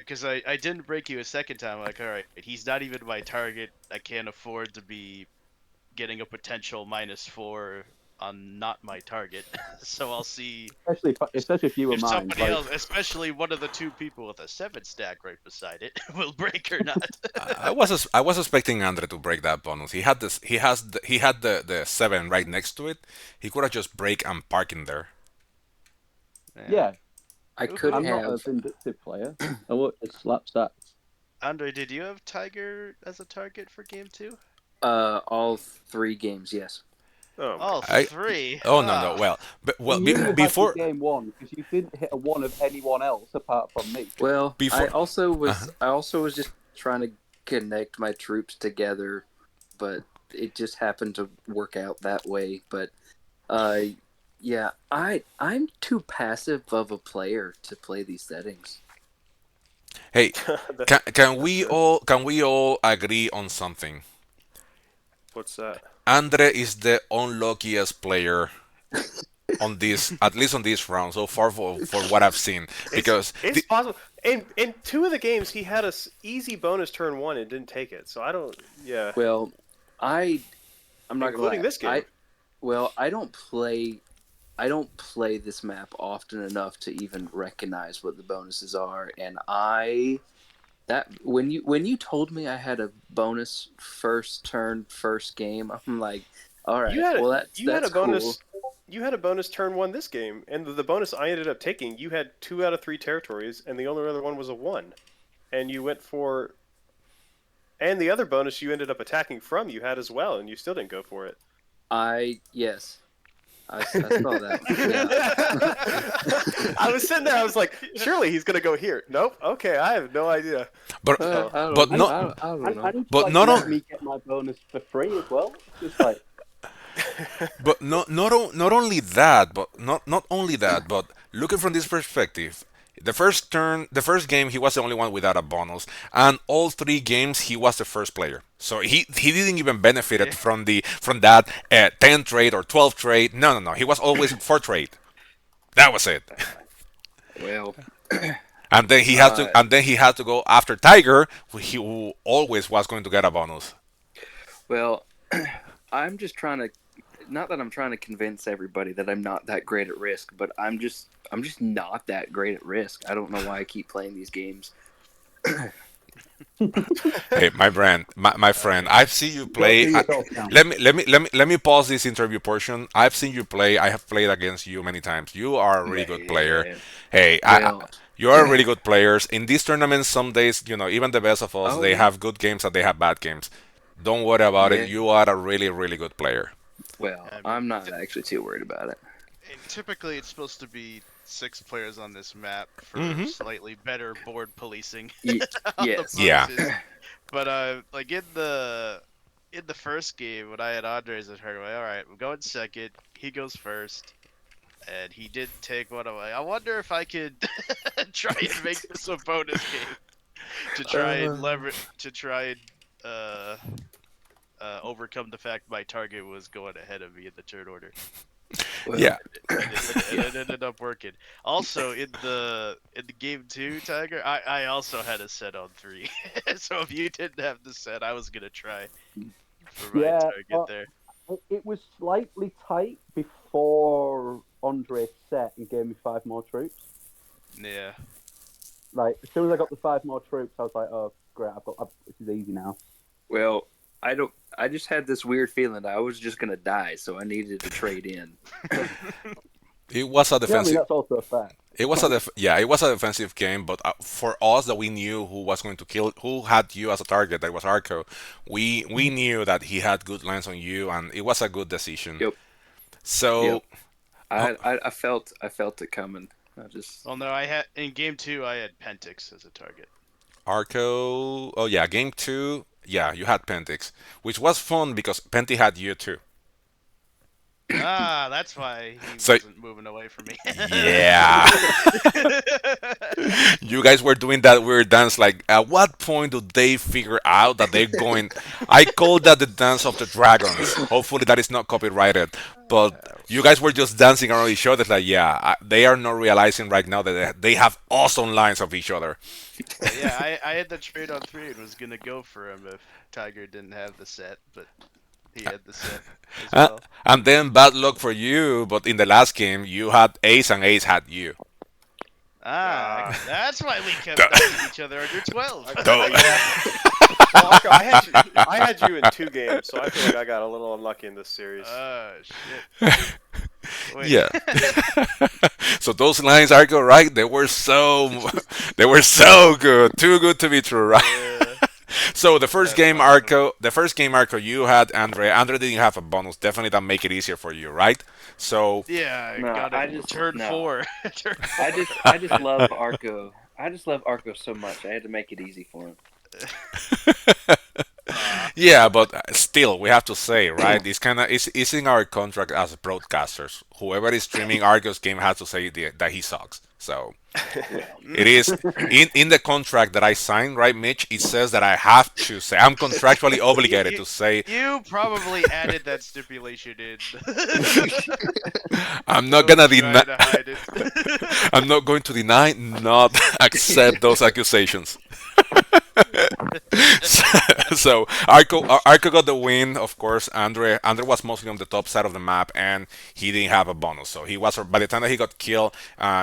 Speaker 4: cause I didn't break you a second time. Like, all right, he's not even my target. I can't afford to be getting a potential -4 on not my target. So I'll see
Speaker 3: Especially if you were
Speaker 4: if
Speaker 3: mine.
Speaker 4: somebody
Speaker 3: Like,
Speaker 4: else, especially one of the two people with a 7 stack right beside it, will break or not.
Speaker 1: I was expecting Andre to break that bonus. He had this. He had the 7 right next to it. He could have just break and park in there.
Speaker 4: Yeah.
Speaker 3: yeah,
Speaker 5: I
Speaker 4: Who,
Speaker 5: could
Speaker 3: I'm
Speaker 4: who,
Speaker 3: not a
Speaker 5: have
Speaker 3: vindictive player. I work with slap stats.
Speaker 4: Andre, did you have Tiger as a target for game two?
Speaker 5: all 3 games, yes.
Speaker 2: Oh my
Speaker 4: All
Speaker 1: I.
Speaker 2: goodness.
Speaker 4: three.
Speaker 1: Oh no no.
Speaker 4: Ah,
Speaker 3: You knew you had to
Speaker 1: Before
Speaker 3: game one because you didn't hit a one of anyone else apart from me.
Speaker 5: Well, I
Speaker 1: before.
Speaker 5: also
Speaker 1: Uh-huh.
Speaker 5: was I also was just trying to connect my troops together, but it just happened to work out that way. But uh yeah, I'm too passive of a player to play these settings.
Speaker 1: Hey,
Speaker 2: That's true.
Speaker 1: can we all agree on something?
Speaker 2: What's that?
Speaker 1: Andre is the unluckiest player on this, at least on this round so far for what I've seen.
Speaker 2: It's
Speaker 1: Because
Speaker 2: it's possible. In two of the games, he had a easy bonus turn one and didn't take it. So I don't. Yeah,
Speaker 5: Well, I I'm not gonna
Speaker 2: including
Speaker 5: lie.
Speaker 2: this game.
Speaker 5: I don't play this map often enough to even recognize what the bonuses are, and I that when you told me I had a bonus first turn first game, I'm like, all
Speaker 2: You
Speaker 5: right,
Speaker 2: had a
Speaker 5: well
Speaker 2: you had a
Speaker 5: that's cool.
Speaker 2: bonus. You had a bonus turn one this game, and the bonus I ended up taking, you had 2 out of 3 territories, and the only other one was a one. And you went for, and the other bonus you ended up attacking from you had as well, and you still didn't go for it.
Speaker 5: Yes, I saw that one. Yeah.
Speaker 2: I was sitting there. I was like, surely he's gonna go here. Nope. Okay, I have no idea.
Speaker 1: but
Speaker 5: I
Speaker 2: So
Speaker 5: don't
Speaker 1: but
Speaker 5: know.
Speaker 1: not
Speaker 5: I don't
Speaker 3: And,
Speaker 5: know.
Speaker 3: and
Speaker 1: but
Speaker 3: like
Speaker 1: not
Speaker 3: let
Speaker 1: on,
Speaker 3: me get my bonus for free as well. Just like
Speaker 1: but not only that, but not only that, but looking from this perspective, the first game, he was the only one without a bonus, and all 3 games he was the first player. So he didn't even benefited
Speaker 4: yeah.
Speaker 1: from that 10 trade or 12 trade. No no no, he was always 4 trade. That was it.
Speaker 5: Well, uh,
Speaker 1: And then he had to go after Tiger, who always was going to get a bonus.
Speaker 5: well, I'm just trying to not that I'm trying to convince everybody that I'm not that great at Risk, but I'm just not that great at Risk. I don't know why I keep playing these games.
Speaker 1: Hey, my friend,
Speaker 4: Okay.
Speaker 1: I've seen you
Speaker 3: don't
Speaker 1: play.
Speaker 3: do yourself down.
Speaker 1: Let me pause this interview portion. I've seen you play. I have played against you many times. You are a really good player.
Speaker 5: Man.
Speaker 1: Hey,
Speaker 5: Well,
Speaker 1: you are really good players. In these tournaments, some days, even the best of us,
Speaker 5: oh
Speaker 1: they
Speaker 5: yeah,
Speaker 1: have good games and they have bad games. Don't worry about it.
Speaker 5: yeah.
Speaker 1: You are a really good player.
Speaker 5: Well,
Speaker 4: I mean,
Speaker 5: I'm not actually too worried about it.
Speaker 4: typically it's supposed to be 6 players on this map for
Speaker 1: Hmm.
Speaker 4: slightly better board policing
Speaker 5: Y-
Speaker 4: on the
Speaker 5: yes.
Speaker 1: Yeah.
Speaker 4: bonuses. But like in the first game when I had Andres at her, all right, we're going second. He goes first, and he did take one of my. I wonder if I could try and make this a bonus game to try and leverage to try and uh, overcome the fact my target was going ahead of me in the turn order.
Speaker 5: Well,
Speaker 1: Yeah.
Speaker 4: And it ended up working. Also, in the game two, Tiger, I also had a set on 3. So if you didn't have the set, I was gonna try. for my
Speaker 3: Yeah,
Speaker 4: target there.
Speaker 3: it was slightly tight before Andre set and gave me 5 more troops.
Speaker 4: Yeah.
Speaker 3: Like as soon as I got the 5 more troops, I was like, "Oh, great! This is easy now."
Speaker 5: Well, I don't. I just had this weird feeling that I was just gonna die, so I needed to trade in.
Speaker 1: It was a
Speaker 3: Yeah, I mean
Speaker 1: defensive.
Speaker 3: that's also a fact.
Speaker 1: It was a yeah, it was a defensive game, but for us that we knew who was going to kill, who had you as a target, that was Arco. We knew that he had good lines on you, and it was a good decision.
Speaker 5: Yep.
Speaker 1: So
Speaker 5: Yep. I felt it coming. I just
Speaker 4: Well, no, I had in game 2 I had Pentix as a target.
Speaker 1: Arco, oh yeah, game two, yeah, you had Pentix, which was fun because Penti had you too.
Speaker 4: Ah, that's why he
Speaker 1: So
Speaker 4: wasn't moving away from me.
Speaker 1: yeah, you guys were doing that weird dance. Like, at what point do they figure out that they're going? I call that the dance of the dragons. Hopefully, that is not copyrighted. But you guys were just dancing around each other. Like, yeah, they are not realizing right now that they have awesome lines of each other.
Speaker 4: Yeah, I had the trade on 3 and was gonna go for him if Tiger didn't have the set, but he had the set as
Speaker 1: Uh,
Speaker 4: well.
Speaker 1: and then bad luck for you. But in the last game, you had Ace and Ace had you.
Speaker 4: Ah, that's why we kept
Speaker 1: Duh.
Speaker 4: knocking each other under 12.
Speaker 1: Duh.
Speaker 2: Well, Arco, I had you in 2 games, so I feel like I got a little unlucky in this series.
Speaker 4: Shit. Wait.
Speaker 1: Yeah. So those lines are good, right? They were so good, too good to be true, right?
Speaker 4: Yeah,
Speaker 1: So the first
Speaker 4: that's
Speaker 1: game,
Speaker 4: awesome.
Speaker 1: Arco, you had Andre. Andre didn't have a bonus. Definitely that make it easier for you, right? So
Speaker 4: Yeah, I
Speaker 5: No,
Speaker 4: got
Speaker 5: I
Speaker 4: it.
Speaker 5: just-
Speaker 4: Turn
Speaker 5: no.
Speaker 4: 4. Turn
Speaker 5: I
Speaker 4: 4.
Speaker 5: just love Arco. I just love Arco so much. I had to make it easy for him.
Speaker 1: yeah, but still, we have to say, right? It's in our contract as broadcasters. Whoever is streaming Argo's game has to say that he sucks. So it is in the contract that I signed, right, Mitch? It says that I have to say I'm contractually obligated to say
Speaker 4: You probably added that stipulation in.
Speaker 1: I'm not
Speaker 4: Don't
Speaker 1: gonna
Speaker 4: try
Speaker 1: deny.
Speaker 4: to hide it.
Speaker 1: I'm not going to deny, not accept those accusations. So Arco got the win, of course. Andre was mostly on the top side of the map, and he didn't have a bonus. So he was by the time that he got killed,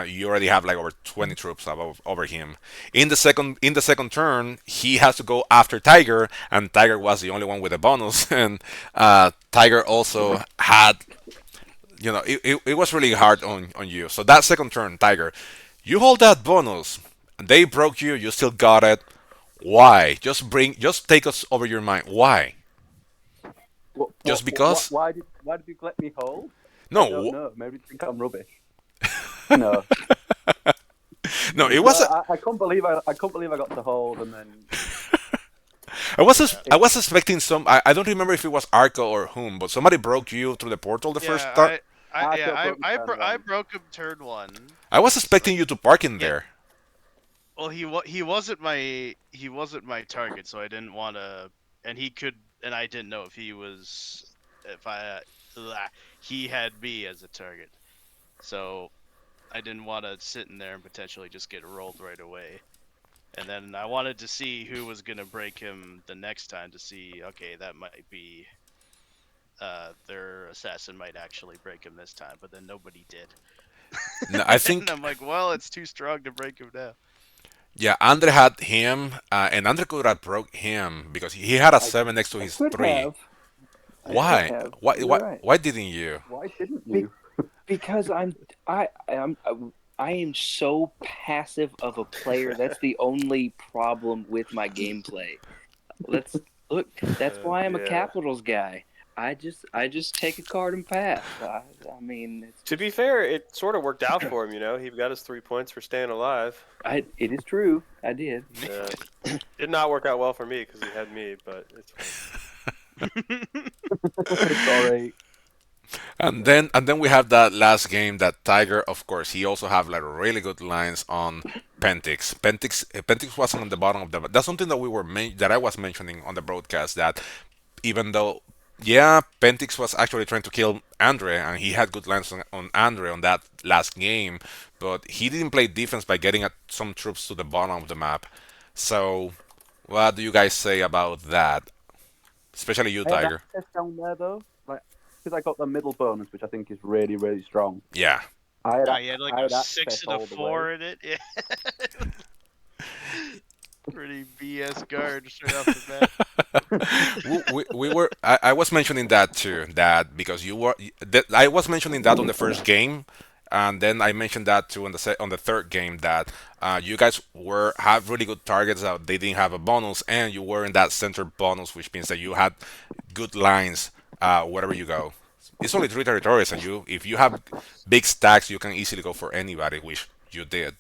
Speaker 1: you already have like over 20 troops over him. In the second turn, he has to go after Tiger, and Tiger was the only one with a bonus, and Tiger also had. It was really hard on you. So that second turn, Tiger, you hold that bonus. They broke you. You still got it. Why? Just take us over your mind. Why? Just because?
Speaker 3: Why did you let me hold? I don't
Speaker 1: No,
Speaker 3: know. Maybe you think I'm rubbish. No,
Speaker 1: no. It was.
Speaker 3: I can't believe I can't believe I got to hold and then
Speaker 1: I was expecting some. I don't remember if it was Arco or whom, but somebody broke you through the portal the first start.
Speaker 4: I broke him turn 1.
Speaker 1: I was expecting you to park in
Speaker 4: Yeah.
Speaker 1: there.
Speaker 4: Well, he wasn't my target, so I didn't want to, and I didn't know if he had me as a target, so I didn't want to sit in there and potentially just get rolled right away. And then I wanted to see who was gonna break him the next time to see, okay, that might be, their assassin might actually break him this time, but then nobody did.
Speaker 1: No, I
Speaker 4: And
Speaker 1: think
Speaker 4: I'm like, well, it's too strong to break him now.
Speaker 1: yeah. Andre had him, and Andre could have broke him because he had a 7 next to his
Speaker 5: Could
Speaker 1: 3.
Speaker 5: have. I
Speaker 1: Why?
Speaker 5: could have.
Speaker 1: Why?
Speaker 5: You're
Speaker 1: Why?
Speaker 5: right.
Speaker 1: Why didn't you?
Speaker 3: why didn't
Speaker 5: Be-
Speaker 3: you?
Speaker 5: Because I am so passive of a player. That's the only problem with my gameplay. Look. That's why I'm a
Speaker 2: Yeah.
Speaker 5: capitals guy. I just take a card and pass. I mean,
Speaker 2: To be fair, it sort of worked out for him. He got his 3 points for staying alive.
Speaker 5: it is true. I did.
Speaker 2: Did not work out well for me because he had me, but it's fine.
Speaker 3: Sorry.
Speaker 1: And then we have that last game that Tiger, of course, he also have like really good lines on Pentix. Pentix wasn't on the bottom of the. That's something that that I was mentioning on the broadcast that even though yeah, Pentix was actually trying to kill Andre and he had good lines on Andre on that last game, but he didn't play defense by getting some troops to the bottom of the map. So, what do you guys say about that? especially you,
Speaker 3: I had
Speaker 1: Tiger.
Speaker 3: access down there though, like because I got the middle bonus, which I think is really, really strong.
Speaker 1: Yeah.
Speaker 3: I had,
Speaker 4: You had like
Speaker 3: I
Speaker 4: a
Speaker 3: had
Speaker 4: 6
Speaker 3: access
Speaker 4: and a
Speaker 3: all the
Speaker 4: 4
Speaker 3: way.
Speaker 4: in it. Yeah. Pretty BS guard straight off the bat.
Speaker 1: We were I was mentioning that too, that because you were that I was mentioning that on the first game, and then I mentioned that too on on the third game, that you guys were have really good targets that they didn't have a bonus, and you were in that center bonus, which means that you had good lines wherever you go. It's only three territories, and you if you have big stacks, you can easily go for anybody, which you did.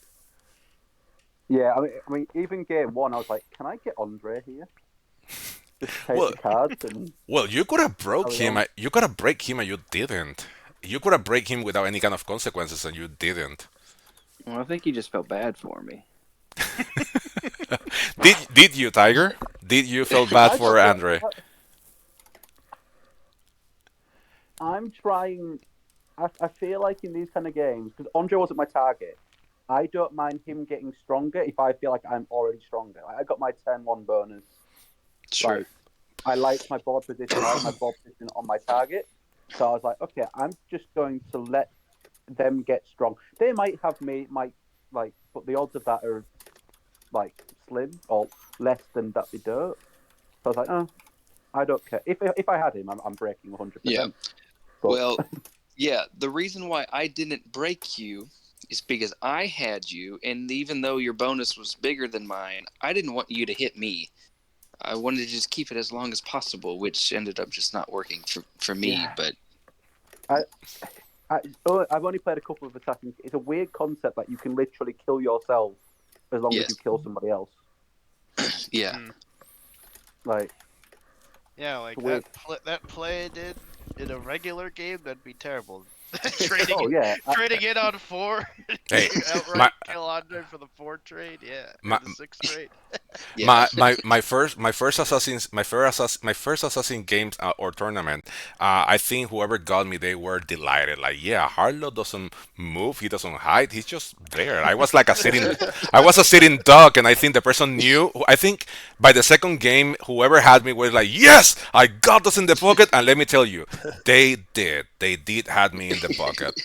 Speaker 3: Yeah, I mean, even game one, I was like, can I get Andre here? Just take
Speaker 1: Well,
Speaker 3: the cards and
Speaker 1: well, you could have broke
Speaker 3: carry
Speaker 1: him.
Speaker 3: on.
Speaker 1: You could have break him, and you didn't. You could have break him without any kind of consequences, and you didn't.
Speaker 5: Well, I think he just felt bad for me.
Speaker 1: Did you, Tiger? Did you feel bad
Speaker 3: I
Speaker 1: for
Speaker 3: don't know.
Speaker 1: Andre?
Speaker 3: I'm trying. I feel like in these kind of games, because Andre wasn't my target, I don't mind him getting stronger if I feel like I'm already stronger. Like, I got my turn one bonus.
Speaker 5: Sure.
Speaker 3: Like, I liked my board position. I liked my board position on my target. So I was like, okay, I'm just going to let them get strong. They might have me, but the odds of that are like slim or less than that they don't. So I was like, oh, I don't care. If I had him, I'm breaking 100%.
Speaker 5: Yeah.
Speaker 3: But,
Speaker 5: Well, yeah, the reason why I didn't break you is because I had you, and even though your bonus was bigger than mine, I didn't want you to hit me. I wanted to just keep it as long as possible, which ended up just not working for me.
Speaker 3: Yeah.
Speaker 5: But
Speaker 3: I've only played a couple of attacking. It's a weird concept that you can literally kill yourself as long as
Speaker 5: Yes.
Speaker 3: you kill somebody else.
Speaker 5: yeah,
Speaker 3: Like,
Speaker 4: Yeah, like
Speaker 3: Weird.
Speaker 4: that play I did in a regular game, that'd be terrible. trading
Speaker 3: oh yeah,
Speaker 4: trading it on 4.
Speaker 1: Hey,
Speaker 4: outright
Speaker 1: my-
Speaker 4: kill Andre for the 4 trade. Yeah,
Speaker 1: My-
Speaker 4: or the 6 trade.
Speaker 5: yeah.
Speaker 1: My first assassin games or tournament. I think whoever got me, they were delighted. Like, yeah, Harlow doesn't move, he doesn't hide, he's just there. I was a sitting duck, and I think the person knew. I think by the second game, whoever had me was like, yes, I got this in the pocket, and let me tell you, they did had me in the pocket.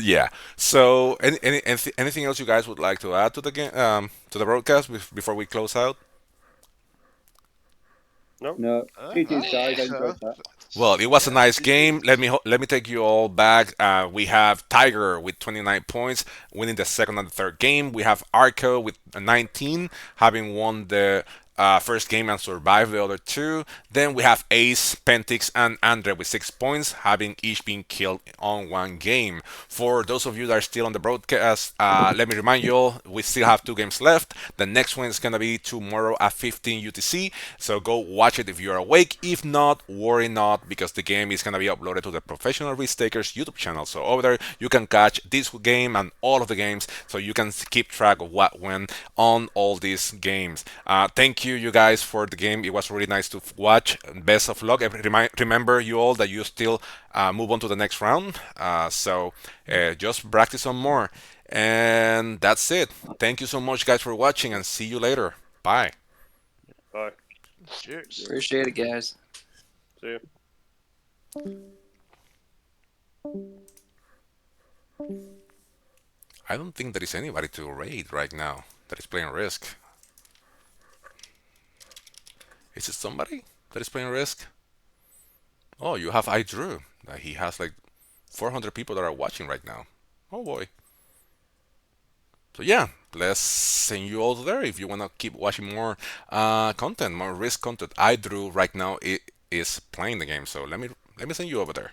Speaker 1: Yeah. So, anything else you guys would like to add to the game, to the broadcast before we close out?
Speaker 3: no. GG's guys, I enjoyed that.
Speaker 1: Well, it was a
Speaker 4: Yeah,
Speaker 1: nice
Speaker 4: GG.
Speaker 1: game. Let me take you all back. We have Tiger with 29 points, winning the second and the third game. We have Arco with 19, having won the first game and survived the other two. Then we have Ace, Pentix, and Andre with 6 points, having each been killed on one game. For those of you that are still on the broadcast, let me remind you all, we still have two games left. The next one is gonna be tomorrow at 15 UTC. So go watch it if you're awake. If not, worry not, because the game is gonna be uploaded to the Professional Risk Takers YouTube channel. So over there, you can catch this game and all of the games, so you can keep track of what went on all these games. Thank you guys, for the game. It was really nice to watch. Best of luck. Remember, you all, that you still move on to the next round. Just practice some more. And that's it. Thank you so much, guys, for watching, and see you later. Bye.
Speaker 2: Bye.
Speaker 4: Cheers.
Speaker 5: Appreciate it, guys.
Speaker 2: See ya.
Speaker 1: I don't think there is anybody to raid right now that is playing Risk. Is it somebody that is playing Risk? Oh, you have iDrew. He has like 400 people that are watching right now. Oh boy. So yeah, let's send you all there if you want to keep watching more content, more Risk content. iDrew right now is playing the game, so let me send you over there.